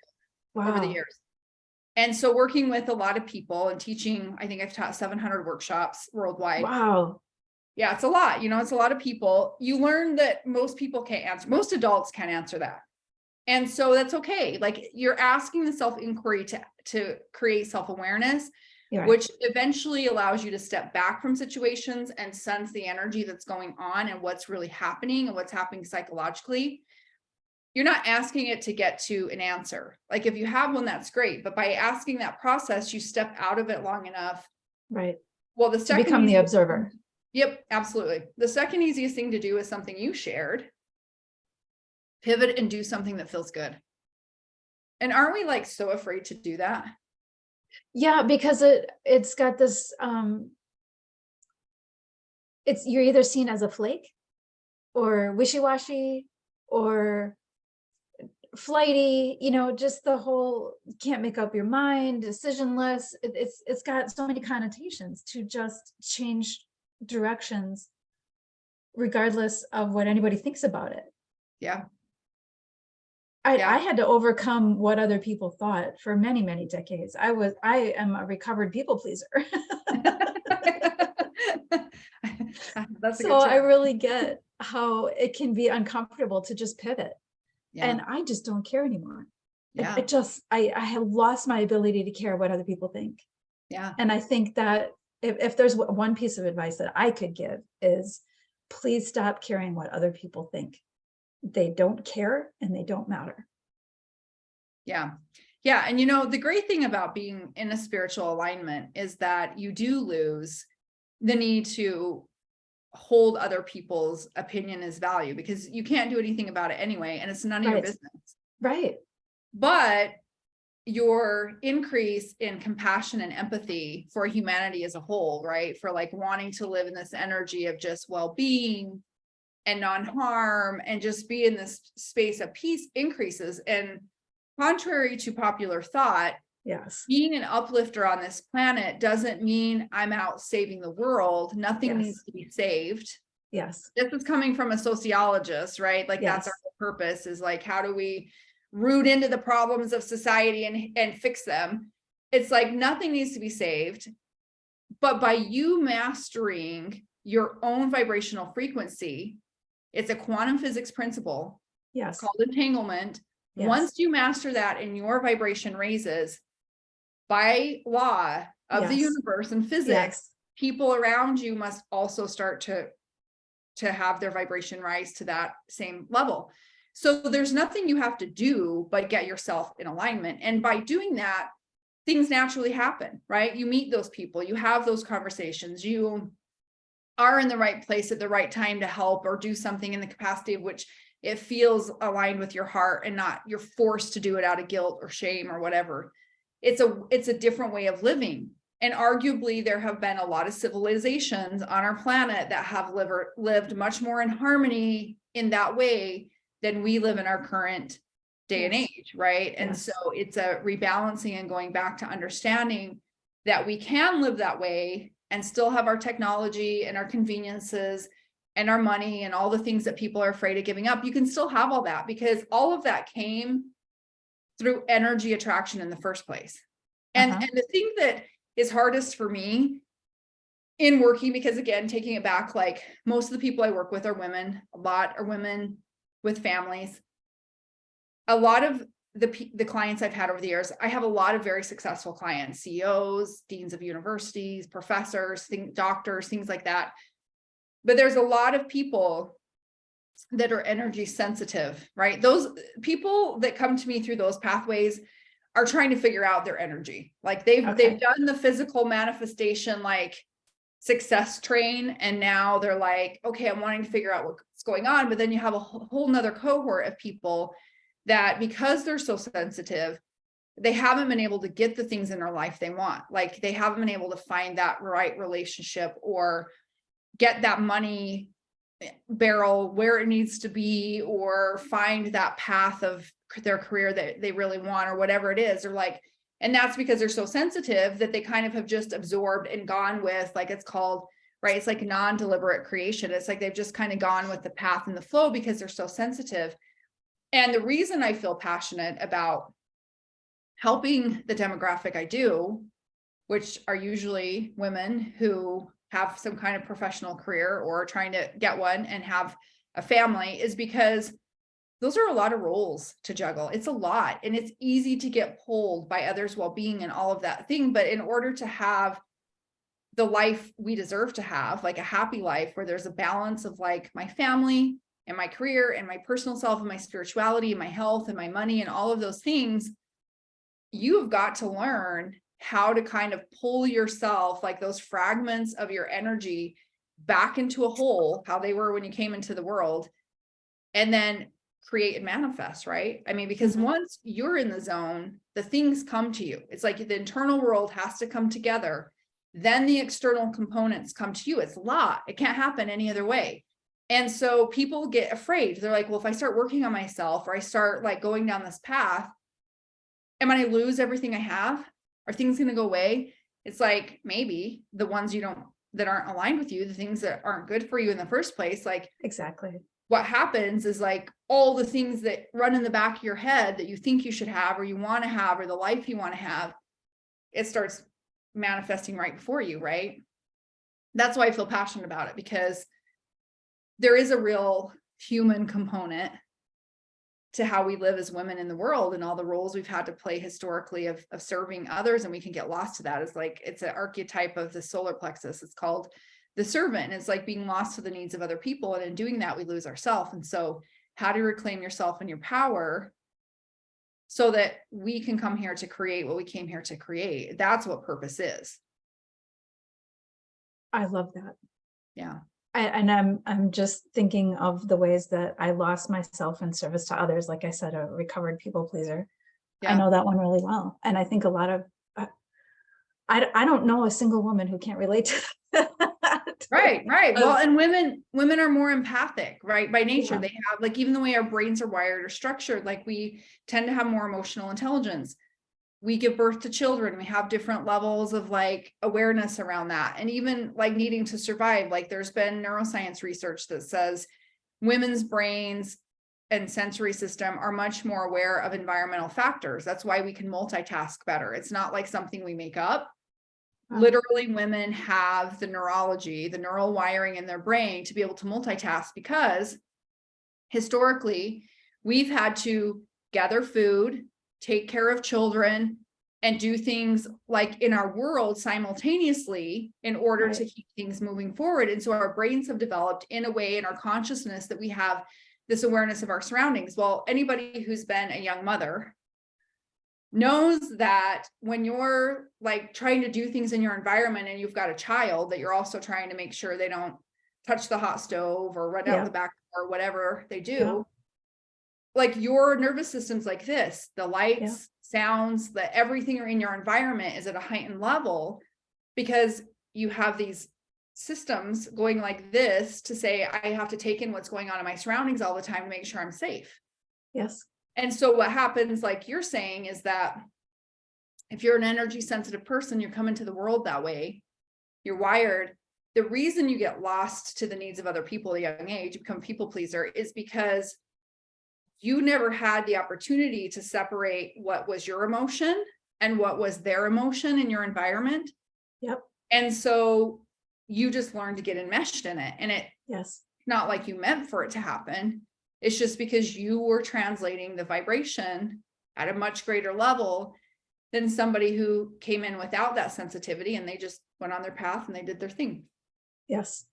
Over the years. And so working with a lot of people and teaching, I think I've taught 700 workshops worldwide. Wow. Yeah, it's a lot. It's a lot of people. You learn that most people can't answer. Most adults can't answer that. And so that's okay. Like, you're asking the self-inquiry to create self-awareness, which eventually allows you to step back from situations and sense the energy that's going on and what's really happening and what's happening psychologically. You're not asking it to get to an answer. Like, if you have one, that's great. But by asking that process, you step out of it long enough. Right. Well, the second, to become the observer. Yep, absolutely. The second easiest thing to do is something you shared. Pivot and do something that feels good. And aren't we like so afraid to do that? Yeah, because it's got this, you're either seen as a flake or wishy-washy or flighty, just the whole can't make up your mind, decisionless. It's got so many connotations to just change directions regardless of what anybody thinks about it. Yeah. I had to overcome what other people thought for many, many decades. I am a recovered people pleaser. That's a So good I term. really get how it can be uncomfortable to just pivot. Yeah. And I just don't care anymore. Yeah. I have lost my ability to care what other people think. Yeah. And I think that if there's one piece of advice that I could give is please stop caring what other people think. They don't care and they don't matter. Yeah. Yeah. And the great thing about being in a spiritual alignment is that you do lose the need to hold other people's opinion as value, because you can't do anything about it anyway, and it's none of your Right. business. Right. But your increase in compassion and empathy for humanity as a whole, right? For like wanting to live in this energy of just well-being and non-harm and just be in this space of peace increases. And contrary to popular thought, Yes. being an uplifter on this planet doesn't mean I'm out saving the world. Nothing Yes. needs to be saved. Yes. This is coming from a sociologist, right? Like that's our whole purpose, is like, how do we root into the problems of society and fix them? It's like nothing needs to be saved, but by you mastering your own vibrational frequency, it's a quantum physics principle. Yes. It's called entanglement. Yes. Once you master that and your vibration raises, by law of the universe and physics, people around you must also start to have their vibration rise to that same level. So there's nothing you have to do but get yourself in alignment. And by doing that, things naturally happen, right? You meet those people, you have those conversations, you are in the right place at the right time to help or do something in the capacity of which it feels aligned with your heart, and not you're forced to do it out of guilt or shame or whatever. It's a different way of living. And arguably there have been a lot of civilizations on our planet that have lived much more in harmony in that way than we live in our current day and age, right? And so it's a rebalancing and going back to understanding that we can live that way and still have our technology and our conveniences and our money and all the things that people are afraid of giving up. You can still have all that, because all of that came through energy attraction in the first place. And the thing that is hardest for me in working, because again, taking it back, like most of the people I work with are women, a lot are women with families. A lot of the clients I've had over the years, I have a lot of very successful clients, CEOs, deans of universities, professors, doctors, things like that. But there's a lot of people that are energy sensitive, right? Those people that come to me through those pathways are trying to figure out their energy. Like they've done the physical manifestation, like success train. And now they're like, okay, I'm wanting to figure out what's going on. But then you have a whole nother cohort of people that, because they're so sensitive, they haven't been able to get the things in their life they want. Like they haven't been able to find that right relationship or get that money barrel where it needs to be, or find that path of their career that they really want, or whatever it is. Or like, and that's because they're so sensitive that they kind of have just absorbed and gone with, like it's called, right? It's like non-deliberate creation. It's like they've just kind of gone with the path and the flow because they're so sensitive. And the reason I feel passionate about helping the demographic I do, which are usually women who have some kind of professional career or trying to get one and have a family, is because those are a lot of roles to juggle. It's a lot, and it's easy to get pulled by others' well-being and all of that thing. But in order to have the life we deserve to have, like a happy life where there's a balance of like my family and my career and my personal self and my spirituality and my health and my money and all of those things, you've got to learn how to kind of pull yourself, like those fragments of your energy, back into a whole, how they were when you came into the world, and then create and manifest, right? I mean, because once you're in the zone, the things come to you. It's like the internal world has to come together. Then the external components come to you. It's law. It can't happen any other way. And so people get afraid. They're like, well, if I start working on myself, or I start like going down this path, am I going to lose everything I have? Are things going to go away? It's like, maybe the ones that aren't aligned with you, the things that aren't good for you in the first place, like exactly. what happens is like all the things that run in the back of your head that you think you should have, or you want to have, or the life you want to have, it starts manifesting right before you, right? That's why I feel passionate about it, because there is a real human component to how we live as women in the world and all the roles we've had to play historically of serving others. And we can get lost to that. It's like, it's an archetype of the solar plexus. It's called the servant. It's like being lost to the needs of other people. And in doing that, we lose ourselves. And so how do you reclaim yourself and your power so that we can come here to create what we came here to create? That's what purpose is. I love that. Yeah. I'm just thinking of the ways that I lost myself in service to others. Like I said, a recovered people pleaser. Yeah. I know that one really well. And I think a lot of, I don't know a single woman who can't relate to that. Right. Well, and women are more empathic, right? By nature, Yeah. they have, like, even the way our brains are wired or structured, like we tend to have more emotional intelligence. We give birth to children, we have different levels of like awareness around that. And even like needing to survive, like there's been neuroscience research that says women's brains and sensory system are much more aware of environmental factors. That's why we can multitask better. It's not like something we make up. Literally, women have the neurology, the neural wiring in their brain to be able to multitask, because historically we've had to gather food, take care of children, and do things like in our world simultaneously in order to keep things moving forward. And so our brains have developed in a way in our consciousness that we have this awareness of our surroundings. Well, anybody who's been a young mother knows that when you're like trying to do things in your environment and you've got a child, that you're also trying to make sure they don't touch the hot stove or run out the back or whatever they do. Like your nervous system's like this, the lights, sounds, that everything in your environment is at a heightened level, because you have these systems going like this to say, I have to take in what's going on in my surroundings all the time to make sure I'm safe. Yes. And so what happens, like you're saying, is that if you're an energy sensitive person, you're coming to the world that way, you're wired. The reason you get lost to the needs of other people at a young age, you become a people pleaser, is because you never had the opportunity to separate what was your emotion and what was their emotion in your environment. Yep. And so you just learned to get enmeshed in it. And it's not like you meant for it to happen. It's just because you were translating the vibration at a much greater level than somebody who came in without that sensitivity, and they just went on their path and they did their thing. Yes.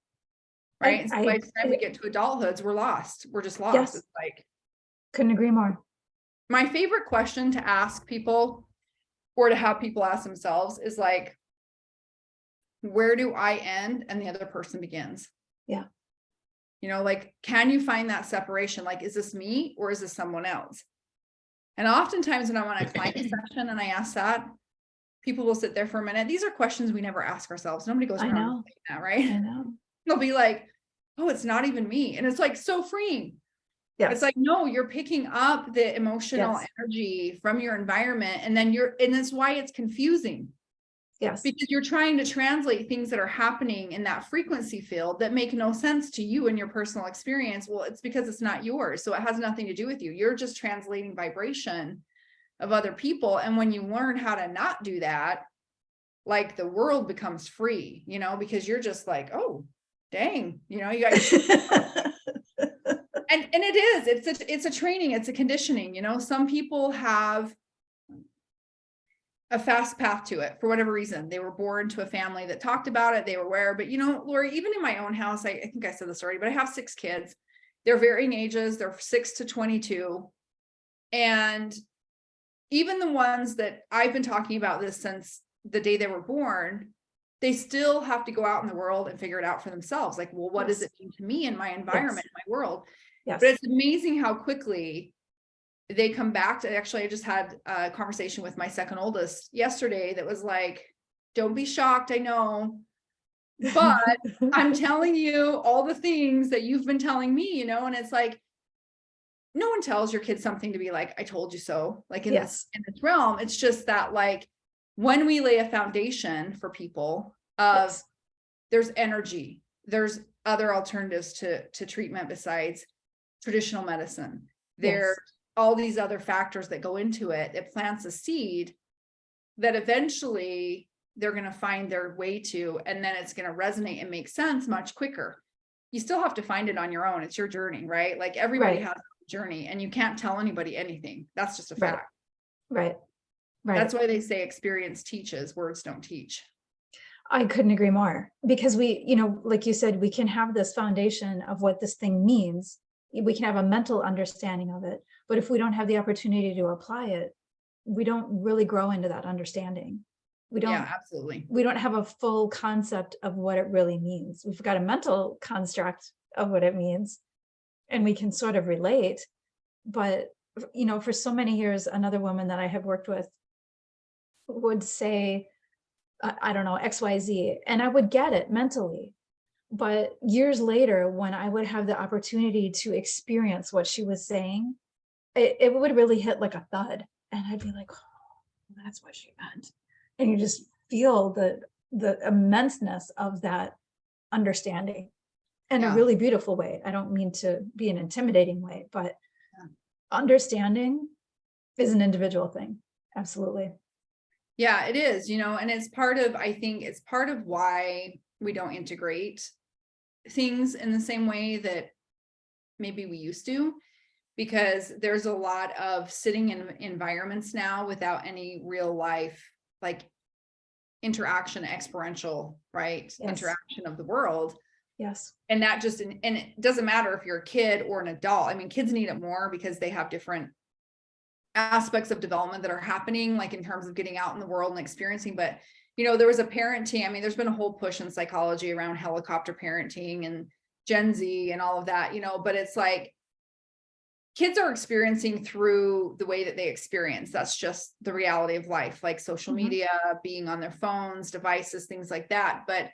Right. So by the time we get to adulthoods, we're lost. We're just lost. Yes. It's like, couldn't agree more. My favorite question to ask people, or to have people ask themselves, is like, where do I end and the other person begins? Yeah. You know, like, can you find that separation? Like, is this me or is this someone else? And oftentimes when I'm on a client session and I ask that, people will sit there for a minute. These are questions we never ask ourselves. Nobody goes around saying that, right? I know. They'll be like, oh, it's not even me. And it's like so freeing. Yes. It's like, no, you're picking up the emotional energy from your environment. And then and that's why it's confusing. Yes. Because you're trying to translate things that are happening in that frequency field that make no sense to you and your personal experience. Well, it's because it's not yours. So it has nothing to do with you. You're just translating vibration of other people. And when you learn how to not do that, like, the world becomes free, you know, because you're just like, oh, dang, you know, you guys. And it is, it's a training, it's a conditioning, you know. Some people have a fast path to it for whatever reason. They were born to a family that talked about it, they were aware. But you know, Lori, even in my own house, I think I said this already, but I have 6 kids. They're varying ages, they're 6 to 22. And even the ones that I've been talking about this since the day they were born, they still have to go out in the world and figure it out for themselves. Like, well, what does it mean to me in my environment, in my world? But it's amazing how quickly they come back to. Actually, I just had a conversation with my second oldest yesterday that was like, don't be shocked, I know, but I'm telling you all the things that you've been telling me, you know. And it's like, no one tells your kids something to be like, I told you so, like in this realm. It's just that, like, when we lay a foundation for people of there's energy, there's other alternatives to treatment besides traditional medicine. Yes. There's all these other factors that go into it. It plants a seed that eventually they're going to find their way to, and then it's going to resonate and make sense much quicker. You still have to find it on your own. It's your journey, right? Like everybody Right. has a journey, and you can't tell anybody anything. That's just a Right. fact. Right. That's why they say experience teaches, words don't teach. I couldn't agree more, because we, you know, like you said, we can have this foundation of what this thing means. We can have a mental understanding of it, but if we don't have the opportunity to apply it, we don't really grow into that understanding. Yeah, absolutely. We don't have a full concept of what it really means. We've got a mental construct of what it means, and we can sort of relate. But, you know, for so many years, another woman that I have worked with would say, I don't know, XYZ, and I would get it mentally. But years later, when I would have the opportunity to experience what she was saying, it would really hit like a thud. And I'd be like, oh, that's what she meant. And you just feel the immenseness of that understanding in a really beautiful way. I don't mean to be an intimidating way, but understanding is an individual thing. Absolutely. Yeah, it is, you know, and it's part of, I think it's part of why we don't integrate things in the same way that maybe we used to, because there's a lot of sitting in environments now without any real life, like interaction, experiential, right? Yes. Interaction of the world. Yes. And that just, and it doesn't matter if you're a kid or an adult. I mean, kids need it more because they have different aspects of development that are happening, like in terms of getting out in the world and experiencing. But, you know, there was a parenting, I mean, there's been a whole push in psychology around helicopter parenting and Gen Z and all of that, you know, but it's like kids are experiencing through the way that they experience. That's just the reality of life, like social media, being on their phones, devices, things like that. But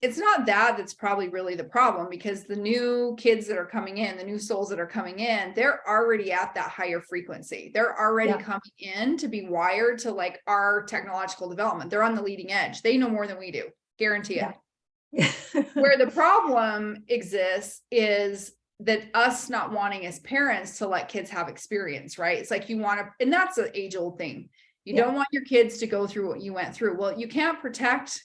it's not that that's probably really the problem, because the new kids that are coming in, the new souls that are coming in, they're already at that higher frequency. They're already coming in to be wired to like our technological development. They're on the leading edge. They know more than we do, guarantee it. Where the problem exists is that us not wanting as parents to let kids have experience, right? It's like you want to, and that's an age-old thing. You don't want your kids to go through what you went through. Well, you can't protect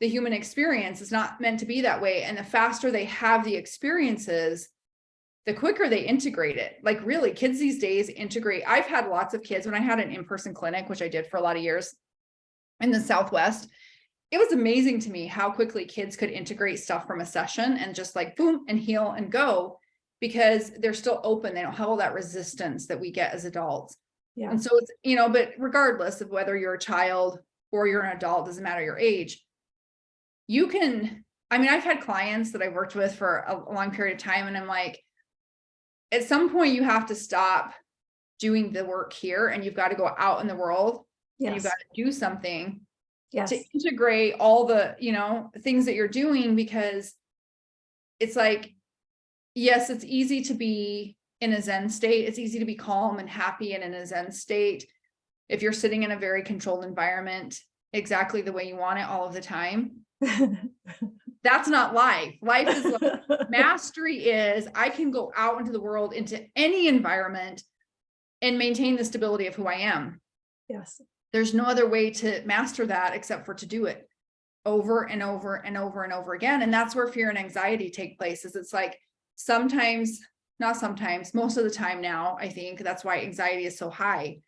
the human experience. Is not meant to be that way. And the faster they have the experiences, the quicker they integrate it. Like really, kids these days integrate. I've had lots of kids when I had an in-person clinic, which I did for a lot of years in the Southwest. It was amazing to me how quickly kids could integrate stuff from a session and just like boom and heal and go, because they're still open. They don't have all that resistance that we get as adults. Yeah. And so it's, you know, but regardless of whether you're a child or you're an adult, doesn't matter your age, you can, I mean, I've had clients that I worked with for a long period of time, and I'm like, at some point you have to stop doing the work here and you've got to go out in the world and you've got to do something to integrate all the, you know, things that you're doing, because it's like, yes, it's easy to be in a Zen state. It's easy to be calm and happy and in a Zen state if you're sitting in a very controlled environment exactly the way you want it all of the time. That's not life. Life is like, mastery is I can go out into the world, into any environment, and maintain the stability of who I am. Yes. There's no other way to master that except for to do it over and over and over and over again. And that's where fear and anxiety take place. Is it's like sometimes, not sometimes, most of the time now, I think that's why anxiety is so high.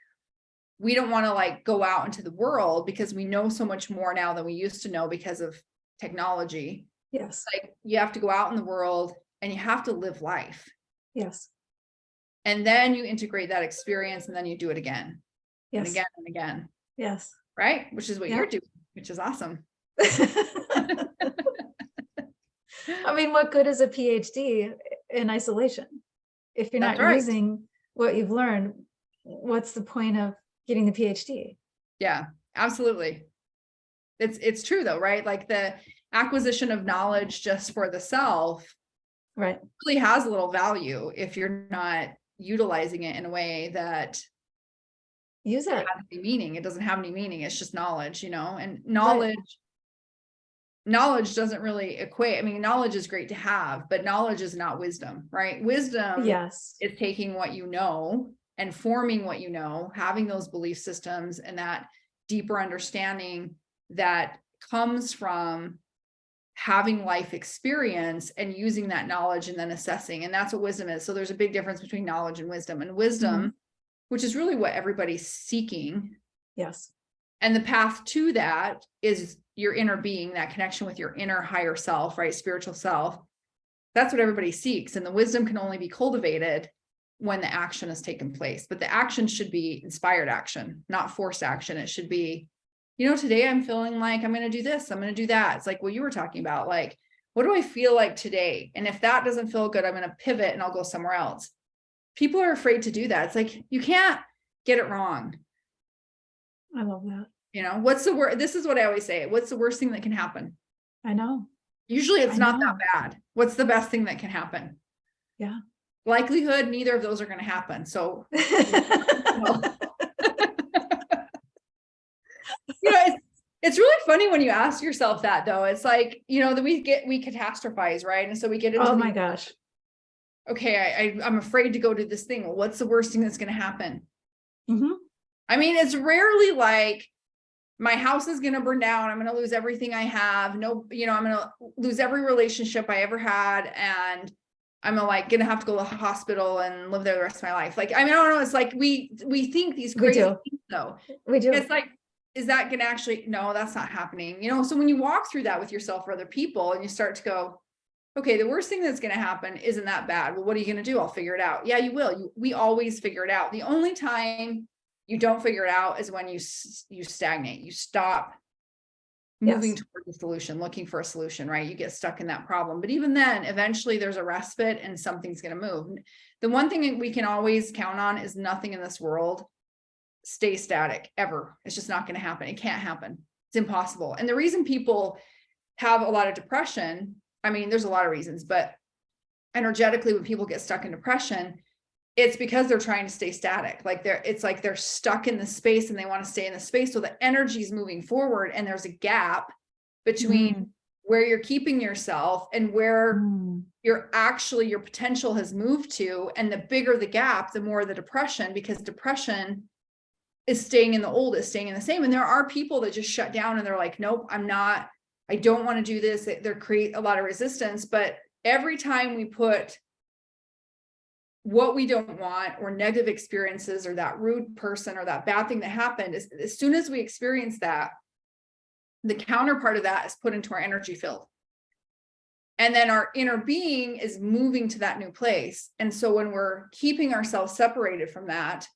We don't want to like go out into the world because we know so much more now than we used to know because of technology. Yes. Like you have to go out in the world and you have to live life. Yes. And then you integrate that experience and then you do it again. Yes. And again and again. Yes. Right? Which is what you're doing, which is awesome. I mean, what good is a PhD in isolation? If you're not using what you've learned, what's the point of getting the PhD? Yeah, absolutely. It's true though, right? Like the acquisition of knowledge just for the self really has little value if you're not utilizing it in a way that use it. Has any meaning. It doesn't have any meaning. It's just knowledge, you know, and knowledge knowledge doesn't really equate. I mean, knowledge is great to have, but knowledge is not wisdom, right? Wisdom Yes. is taking what you know and forming what you know, having those belief systems and that deeper understanding that comes from having life experience and using that knowledge and then assessing. And that's what wisdom is. So there's a big difference between knowledge and wisdom. And wisdom, which is really what everybody's seeking. Yes. And the path to that is your inner being, that connection with your inner higher self, right? Spiritual self. That's what everybody seeks. And the wisdom can only be cultivated when the action has taken place. But the action should be inspired action, not forced action. It should be, today I'm feeling like I'm going to do this, I'm going to do that. It's like what you were talking about. Like, what do I feel like today? And if that doesn't feel good, I'm going to pivot and I'll go somewhere else. People are afraid to do that. It's like, you can't get it wrong. I love that. What's the word? This is what I always say. What's the worst thing that can happen? I know. Usually it's not that bad. What's the best thing that can happen? Yeah. Likelihood, neither of those are going to happen. So, it's really funny when you ask yourself that, though. It's like, that we catastrophize, right? And so we get into, oh my gosh. Okay, I'm afraid to go to this thing. Well, what's the worst thing that's going to happen? Mm-hmm. I mean, it's rarely like my house is going to burn down. I'm going to lose everything I have. No, I'm going to lose every relationship I ever had. And I'm going to have to go to the hospital and live there the rest of my life. Like, I mean, I don't know. It's like, we think these crazy things, though. We do. It's like, is that going to actually, no, that's not happening. So when you walk through that with yourself or other people and you start to go, okay, the worst thing that's going to happen isn't that bad. Well, what are you going to do? I'll figure it out. Yeah, you will. We always figure it out. The only time you don't figure it out is when you stagnate. You stop moving toward the solution, looking for a solution, right? You get stuck in that problem. But even then, eventually there's a respite and something's going to move. The one thing we can always count on is nothing in this world stays static ever. It's just not going to happen. It can't happen. It's impossible. And the reason people have a lot of depression, I mean, there's a lot of reasons, but energetically, when people get stuck in depression, it's because they're trying to stay static. Like they're stuck in the space and they want to stay in the space. So the energy is moving forward and there's a gap between where you're keeping yourself and where your potential has moved to. And the bigger the gap, the more the depression, because depression is staying in the old, is staying in the same. And there are people that just shut down and they're like, nope, I don't want to do this. They create a lot of resistance. But every time we put what we don't want or negative experiences or that rude person or that bad thing that happened, as soon as we experience that, the counterpart of that is put into our energy field. And then our inner being is moving to that new place. And so when we're keeping ourselves separated from that,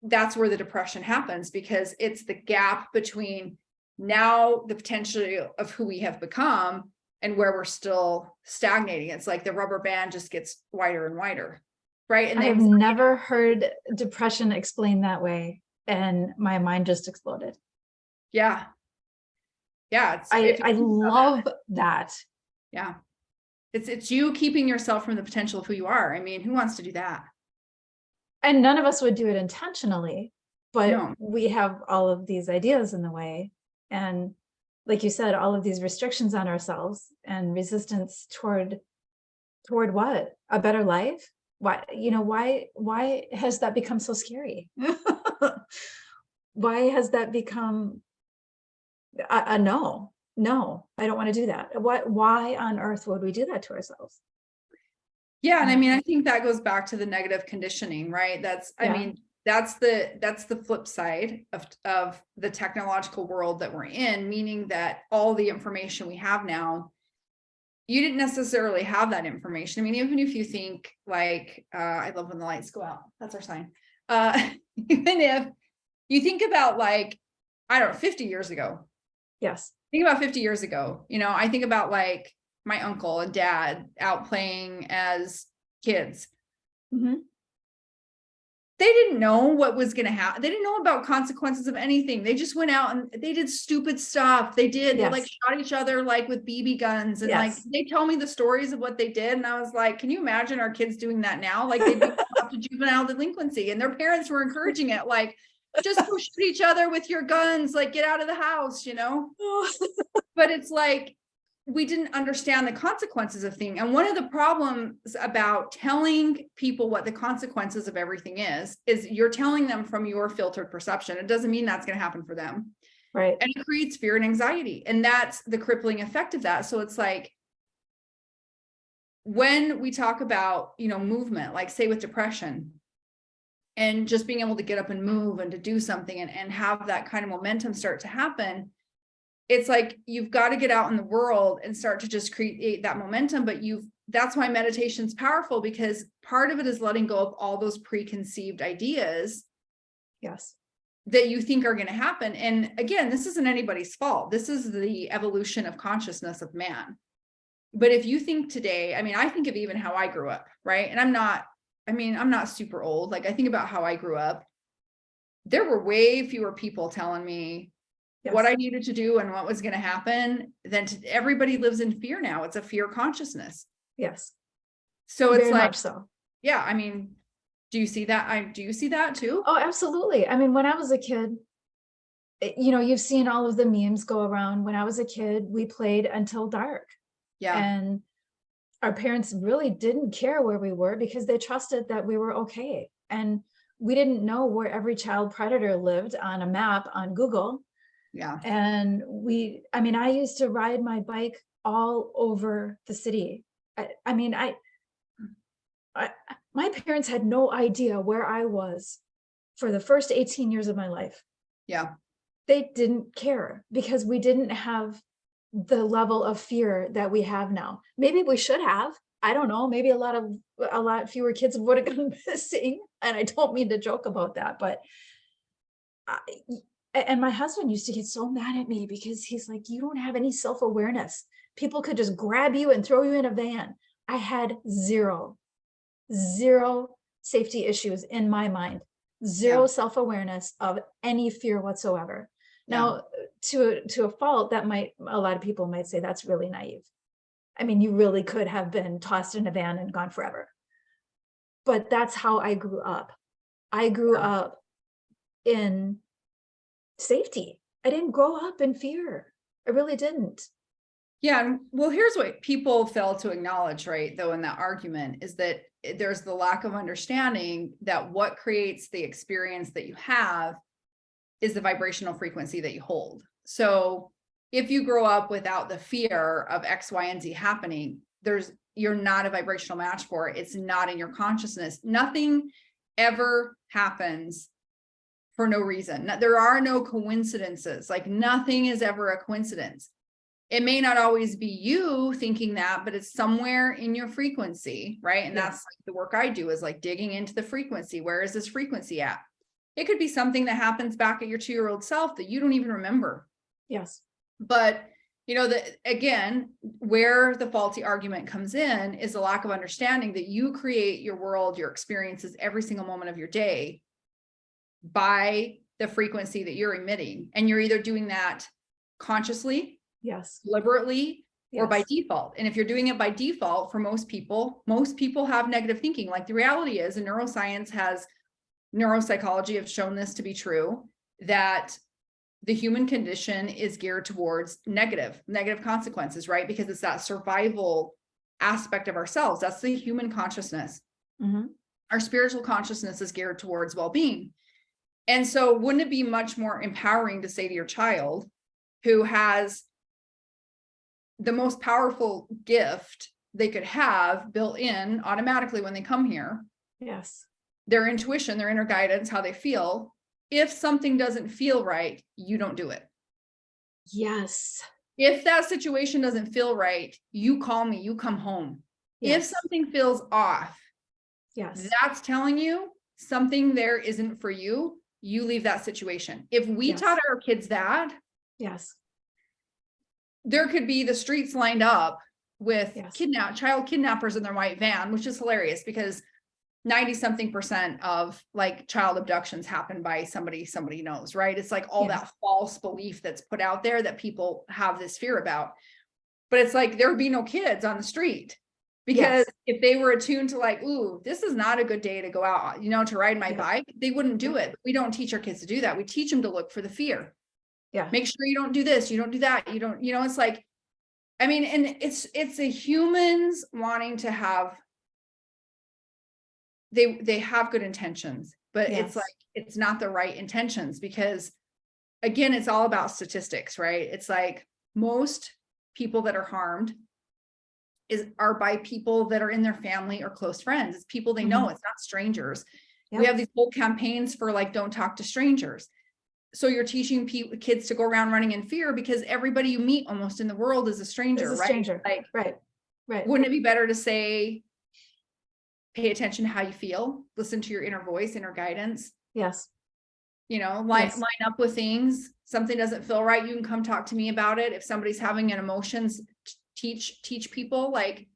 that's where the depression happens, because it's the gap between now the potential of who we have become and where we're still stagnating. It's like the rubber band just gets wider and wider, right? And I've never heard depression explained that way, and my mind just exploded. Yeah. Yeah. I love that. Yeah. It's you keeping yourself from the potential of who you are. I mean, who wants to do that? And none of us would do it intentionally, but we have all of these ideas in the way. And like you said, all of these restrictions on ourselves and resistance toward what? A better life? Why has that become so scary? Why has that become a no, I don't want to do that. Why on earth would we do that to ourselves? Yeah. And I mean, I think that goes back to the negative conditioning, right? That's the flip side of the technological world that we're in, meaning that all the information we have now, you didn't necessarily have that information. I mean, even if you think like, I love when the lights go out, that's our sign. Even if you think about like, I don't know, 50 years ago. Yes. Think about 50 years ago, I think about like my uncle and dad out playing as kids. Mm-hmm. They didn't know what was going to happen. They didn't know about consequences of anything. They just went out and they did stupid stuff. They like shot each other like with BB guns. And like, they tell me the stories of what they did. And I was like, can you imagine our kids doing that now? Like they'd be up to juvenile delinquency and their parents were encouraging it. Like, just go shoot each other with your guns, like get out of the house, but it's like, we didn't understand the consequences of things. And one of the problems about telling people what the consequences of everything is you're telling them from your filtered perception. It doesn't mean that's going to happen for them. Right. And it creates fear and anxiety. And that's the crippling effect of that. So it's like, when we talk about, movement, like say with depression, and just being able to get up and move and to do something and have that kind of momentum start to happen, it's like, you've got to get out in the world and start to just create that momentum. But that's why meditation's powerful, because part of it is letting go of all those preconceived ideas. Yes. That you think are going to happen. And again, this isn't anybody's fault. This is the evolution of consciousness of man. But if you think today, I think of even how I grew up, right? And I'm not super old. Like, I think about how I grew up. There were way fewer people telling me what I needed to do and what was going to happen everybody lives in fear now. It's a fear consciousness. Yes. So it's very like, much so. Yeah. Do you see that? Do you see that too? Oh, absolutely. When I was a kid, you've seen all of the memes go around. When I was a kid, we played until dark. Yeah. And our parents really didn't care where we were because they trusted that we were okay. And we didn't know where every child predator lived on a map on Google. Yeah. And I used to ride my bike all over the city. My parents had no idea where I was for the first 18 years of my life. Yeah. They didn't care because we didn't have the level of fear that we have now. Maybe we should have. I don't know. Maybe a lot fewer kids would have gone missing. And I don't mean to joke about that, but and my husband used to get so mad at me because he's like, you don't have any self-awareness. People could just grab you and throw you in a van. I had zero safety issues in my mind, zero self-awareness of any fear whatsoever. Now, to a fault, a lot of people might say that's really naive. You really could have been tossed in a van and gone forever. But that's how I grew up. I grew up in safety. I didn't grow up in fear. I really didn't. Yeah. Well, here's what people fail to acknowledge, right, though, in that argument is that there's the lack of understanding that what creates the experience that you have is the vibrational frequency that you hold. So if you grow up without the fear of X, Y, and Z happening, you're not a vibrational match for it. It's not in your consciousness. Nothing ever happens for no reason. There are no coincidences. Like, nothing is ever a coincidence. It may not always be you thinking that, but it's somewhere in your frequency, right? And that's like the work I do, is like digging into the frequency. Where is this frequency at? It could be something that happens back at your 2-year-old self that you don't even remember. Yes. But again, where the faulty argument comes in is a lack of understanding that you create your world, your experiences every single moment of your day by the frequency that you're emitting. And you're either doing that consciously, deliberately, or by default. And if you're doing it by default, for most people have negative thinking. Like, the reality is, and neuropsychology have shown this to be true, that the human condition is geared towards negative consequences, right? Because it's that survival aspect of ourselves. That's the human consciousness. Mm-hmm. Our spiritual consciousness is geared towards well-being. And so wouldn't it be much more empowering to say to your child, who has the most powerful gift they could have built in automatically when they come here? Yes. Their intuition, their inner guidance, how they feel. If something doesn't feel right, you don't do it. Yes. If that situation doesn't feel right, you call me, you come home. If something feels off, that's telling you something there isn't for you. You leave that situation. If we taught our kids that, there could be the streets lined up with child kidnappers in their white van, which is hilarious because 90-something% of like child abductions happen by somebody knows, right? It's like all that false belief that's put out there that people have this fear about. But it's like, there would be no kids on the street, because if they were attuned to like, ooh, this is not a good day to go out, to ride my bike, they wouldn't do it. We don't teach our kids to do that. We teach them to look for the fear. Yeah. Make sure you don't do this, you don't do that, you don't, it's like, I mean, and it's the humans wanting to have, they have good intentions, but it's like, it's not the right intentions, because again, it's all about statistics, right? It's like most people that are harmed are by people that are in their family or close friends. It's people they know, it's not strangers. We have these whole campaigns for like, don't talk to strangers. So you're teaching kids to go around running in fear because everybody you meet almost in the world is a stranger, right? Like, right. Wouldn't it be better to say, pay attention to how you feel, listen to your inner voice, inner guidance? Yes. Line up with things. Something doesn't feel right, you can come talk to me about it. If somebody's having an emotions, teach people, like,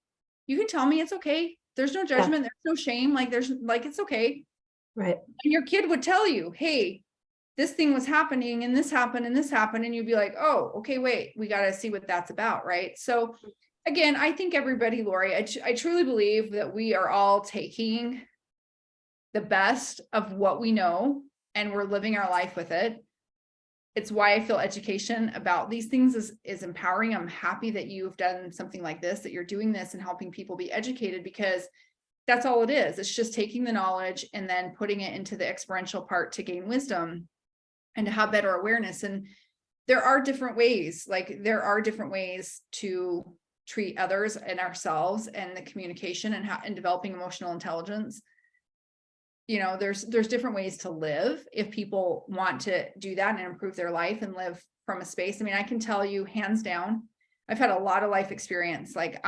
you can tell me it's okay. There's no judgment, there's no shame, like it's okay. Right. And your kid would tell you, hey, this thing was happening and this happened and this happened. And you'd be like, oh, okay, wait, we got to see what that's about. Right. So again, I think everybody, Lori, I truly believe that we are all taking the best of what we know and we're living our life with it. It's why I feel education about these things is empowering. I'm happy that you've done something like this, that you're doing this and helping people be educated, because that's all it is. It's just taking the knowledge and then putting it into the experiential part to gain wisdom and to have better awareness. And there are different ways, to treat others and ourselves, and the communication and developing emotional intelligence. There's different ways to live if people want to do that and improve their life and live from a space. I mean, I can tell you hands down, I've had a lot of life experience. Like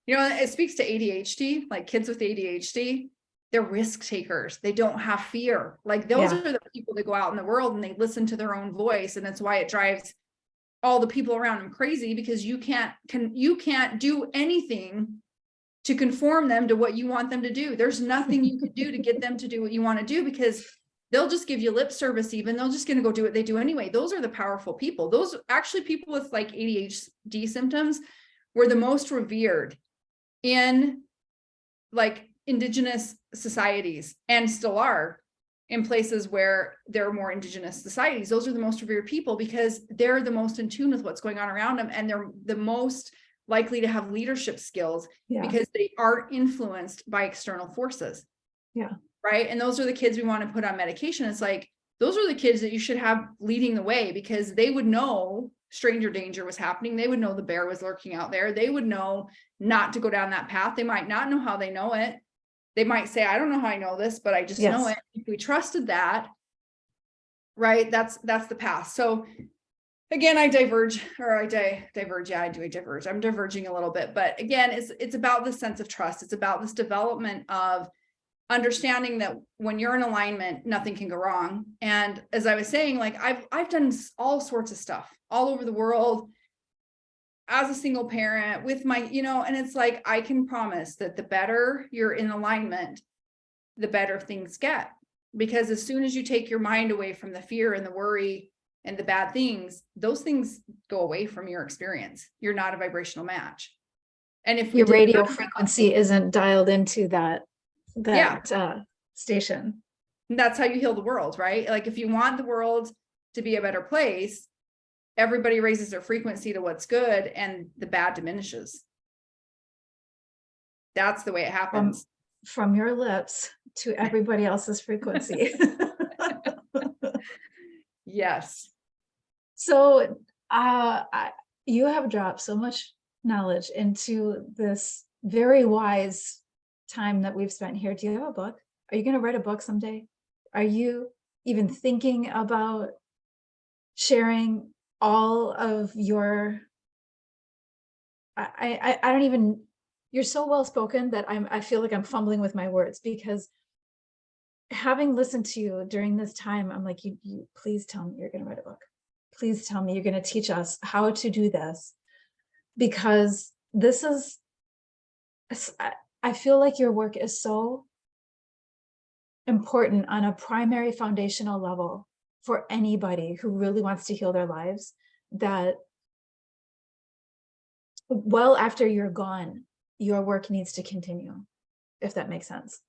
it speaks to ADHD, like kids with ADHD, they're risk takers. They don't have fear. Like those are the people that go out in the world and they listen to their own voice. And that's why it drives all the people around them crazy, because you can't do anything to conform them to what you want them to do. There's nothing you can do to get them to do what you want to do, because they'll just give you lip service. Even they'll just going to go do what they do anyway. Those are the powerful people. Those actually, people with like ADHD symptoms were the most revered in like indigenous societies, and still are in places where there are more indigenous societies. Those are the most revered people because they're the most in tune with what's going on around them, and they're the most likely to have leadership skills because they are influenced by external forces. Right. And those are the kids we want to put on medication. It's like, those are the kids that you should have leading the way, because they would know stranger danger was happening. They would know the bear was lurking out there. They would know not to go down that path. They might not know how they know it. They might say, I don't know how I know this, but I just know it. If we trusted that, right, that's the path. So again, I diverge. Yeah, I do diverge. I'm diverging a little bit, but again, it's about this sense of trust. It's about this development of understanding that when you're in alignment, nothing can go wrong. And as I was saying, like I've done all sorts of stuff all over the world as a single parent with my, and it's like, I can promise that the better you're in alignment, the better things get. Because as soon as you take your mind away from the fear and the worry and the bad things, those things go away from your experience. You're not a vibrational match. And if your radio frequency isn't dialed into that station, that's how you heal the world, right? Like if you want the world to be a better place, everybody raises their frequency to what's good and the bad diminishes. That's the way it happens. From your lips to everybody else's frequency. Yes. So you have dropped so much knowledge into this very wise time that we've spent here. Do you have a book? Are you going to write a book someday? Are you even thinking about sharing all of your, I don't even, you're so well spoken that I feel like I'm fumbling with my words, because having listened to you during this time, I'm like, you please tell me you're going to write a book. Please tell me you're going to teach us how to do this, because this is, I feel like your work is so important on a primary foundational level for anybody who really wants to heal their lives, that well after you're gone, your work needs to continue, if that makes sense.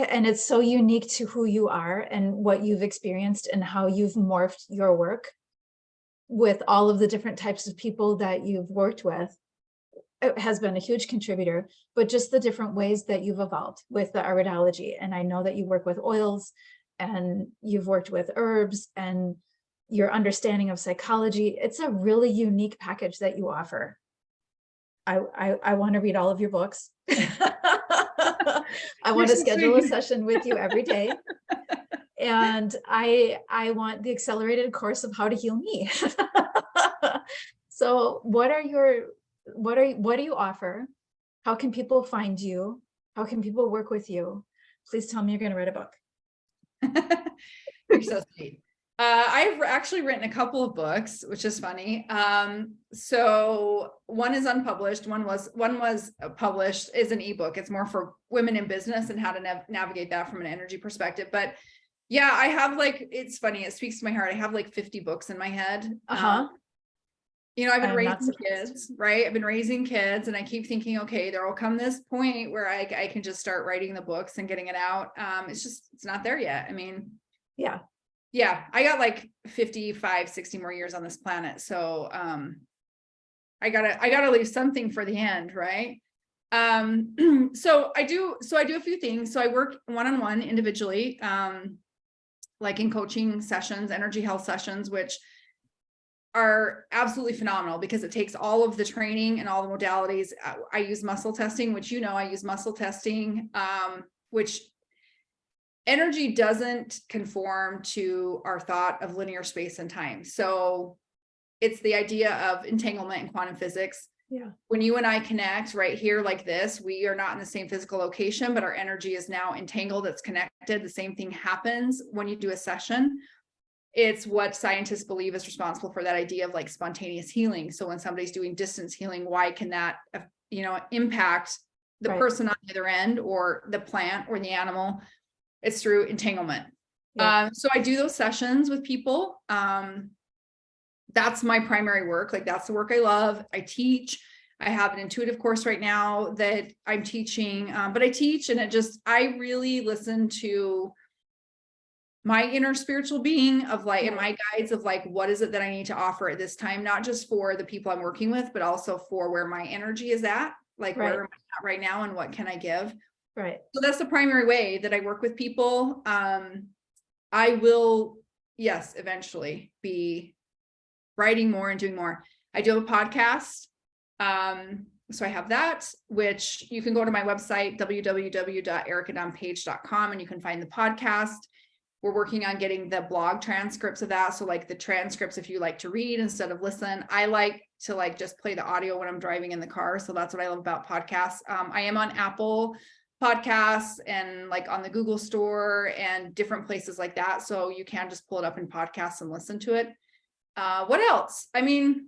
And it's so unique to who you are and what you've experienced and how you've morphed your work with all of the different types of people that you've worked with. It has been a huge contributor, but just the different ways that you've evolved with the iridology. And I know that you work with oils and you've worked with herbs and your understanding of psychology. It's a really unique package that you offer. I want to read all of your books. I want to schedule a session with you every day. And I want the accelerated course of how to heal me. So what do you offer? How can people find you? How can people work with you? Please tell me you're going to write a book. You're so sweet. I've actually written a couple of books, which is funny. So one is unpublished. One was published as an ebook. It's more for women in business and how to navigate that from an energy perspective. But yeah, I have it's funny. It speaks to my heart. I have 50 books in my head. Uh-huh. I've been raising kids, right? I've been raising kids and I keep thinking, okay, there will come this point where I can just start writing the books and getting it out. It's not there yet. I mean, yeah, I got 55, 60 more years on this planet. So, I gotta leave something for the end. Right. So I do a few things. So I work one-on-one individually, in coaching sessions, energy health sessions, which are absolutely phenomenal because it takes all of the training and all the modalities. I use muscle testing, which, I use muscle testing, which energy doesn't conform to our thought of linear space and time. So it's the idea of entanglement in quantum physics. Yeah. When you and I connect right here like this, we are not in the same physical location, but our energy is now entangled. It's connected. The same thing happens when you do a session. It's what scientists believe is responsible for that idea of spontaneous healing. So when somebody's doing distance healing, why can that, impact the person on the other end or the plant or the animal? It's through entanglement. Yeah. So I do those sessions with people. That's my primary work. That's the work I love. I teach. I have an intuitive course right now that I'm teaching, but I teach and I really listen to my inner spiritual being of and my guides of what is it that I need to offer at this time, not just for the people I'm working with, but also for where my energy is at, where am I at right now and what can I give? Right. So that's the primary way that I work with people. I will, yes, eventually be writing more and doing more. I do have a podcast. So I have that, which you can go to my website, www.ericadampage.com, and you can find the podcast. We're working on getting the blog transcripts of that. So the transcripts, if you like to read instead of listen, I like to just play the audio when I'm driving in the car. So that's what I love about podcasts. I am on Apple Podcasts and on the Google store and different places like that. So you can just pull it up in podcasts and listen to it. What else? I mean,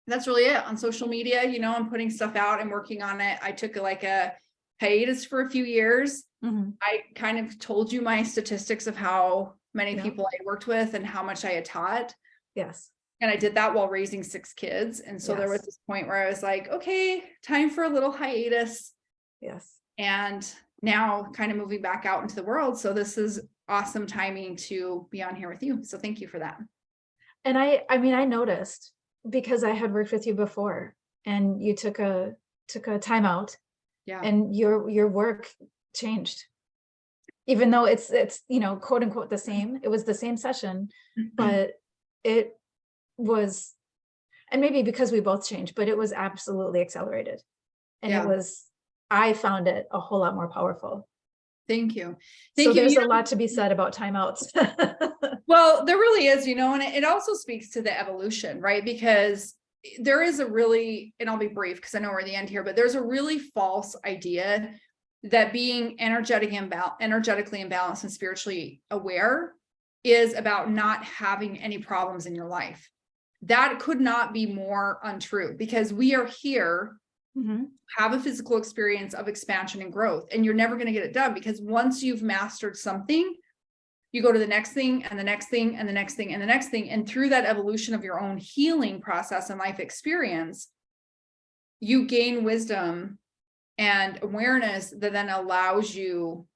that's really it on social media. I'm putting stuff out and working on it. I took a hiatus for a few years. Mm-hmm. I kind of told you my statistics of how many people I worked with and how much I had taught. Yes. And I did that while raising 6 kids. And so there was this point where I was like, okay, time for a little hiatus. Yes. And now kind of moving back out into the world. So this is awesome timing to be on here with you. So thank you for that. And I noticed because I had worked with you before and you took a time out. Yeah. And your work changed. Even though it's quote unquote the same. It was the same session, but it was, and maybe because we both changed, but it was absolutely accelerated. And I found it a whole lot more powerful. Thank you. So there's a lot to be said about timeouts. Well, there really is, and it also speaks to the evolution, right? Because there is a really, and I'll be brief because I know we're at the end here, but there's a really false idea that being energetically imbalanced and spiritually aware is about not having any problems in your life. That could not be more untrue because we are here, have a physical experience of expansion and growth, and you're never going to get it done because once you've mastered something, you go to the next thing and the next thing and the next thing and the next thing. And through that evolution of your own healing process and life experience, you gain wisdom and awareness that then allows you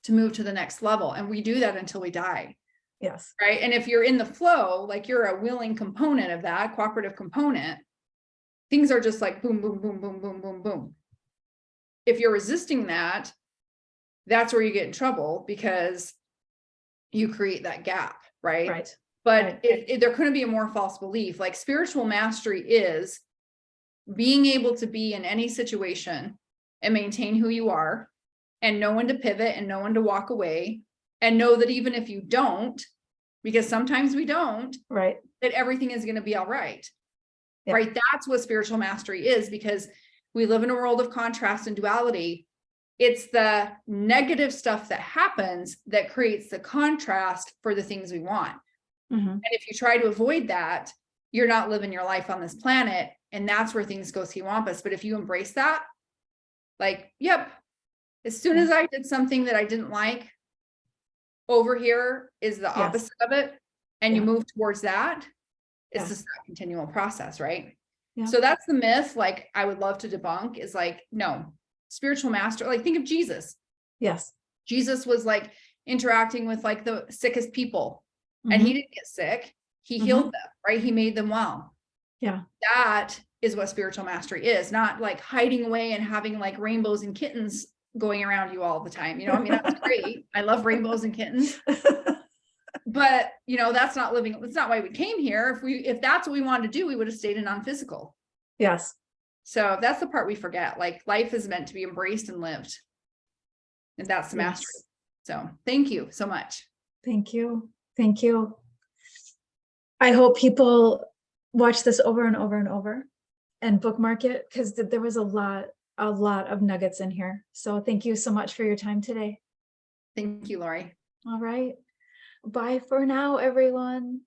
to move to the next level. And we do that until we die. Yes. Right. And if you're in the flow, like you're a willing component of that cooperative component, things are just like boom, boom, boom, boom, boom, boom, boom. If you're resisting that, that's where you get in trouble because you create that gap. Right. Right. But there couldn't be a more false belief. Like spiritual mastery is being able to be in any situation and maintain who you are and know when to pivot and know when to walk away and know that even if you don't, because sometimes we don't, right, that everything is going to be all right. Yeah. Right. That's what spiritual mastery is, because we live in a world of contrast and duality. It's the negative stuff that happens that creates the contrast for the things we want. And if you try to avoid that, you're not living your life on this planet. And that's where things go skiwampus. But if you embrace that, like, yep, as soon as I did something that I didn't like, over here is the opposite of it. And you move towards that. It's just that continual process, right? Yeah. So that's the myth, like I would love to debunk, is like, no, spiritual master, like think of Jesus. Yes. Jesus was like interacting with like the sickest people. And he didn't get sick. He healed them, right? He made them well. Yeah. That is what spiritual mastery is, not like hiding away and having like rainbows and kittens going around you all the time. You know, I mean, that's great. I love rainbows and kittens. But, you know, that's not living. That's not why we came here. If that's what we wanted to do, we would have stayed in non-physical. Yes. So that's the part we forget. Like life is meant to be embraced and lived. And that's the mastery. So thank you so much. Thank you. Thank you. I hope people watch this over and over and over and bookmark it, because there was a lot of nuggets in here. So thank you so much for your time today. Thank you, Lori. All right. Bye for now, everyone.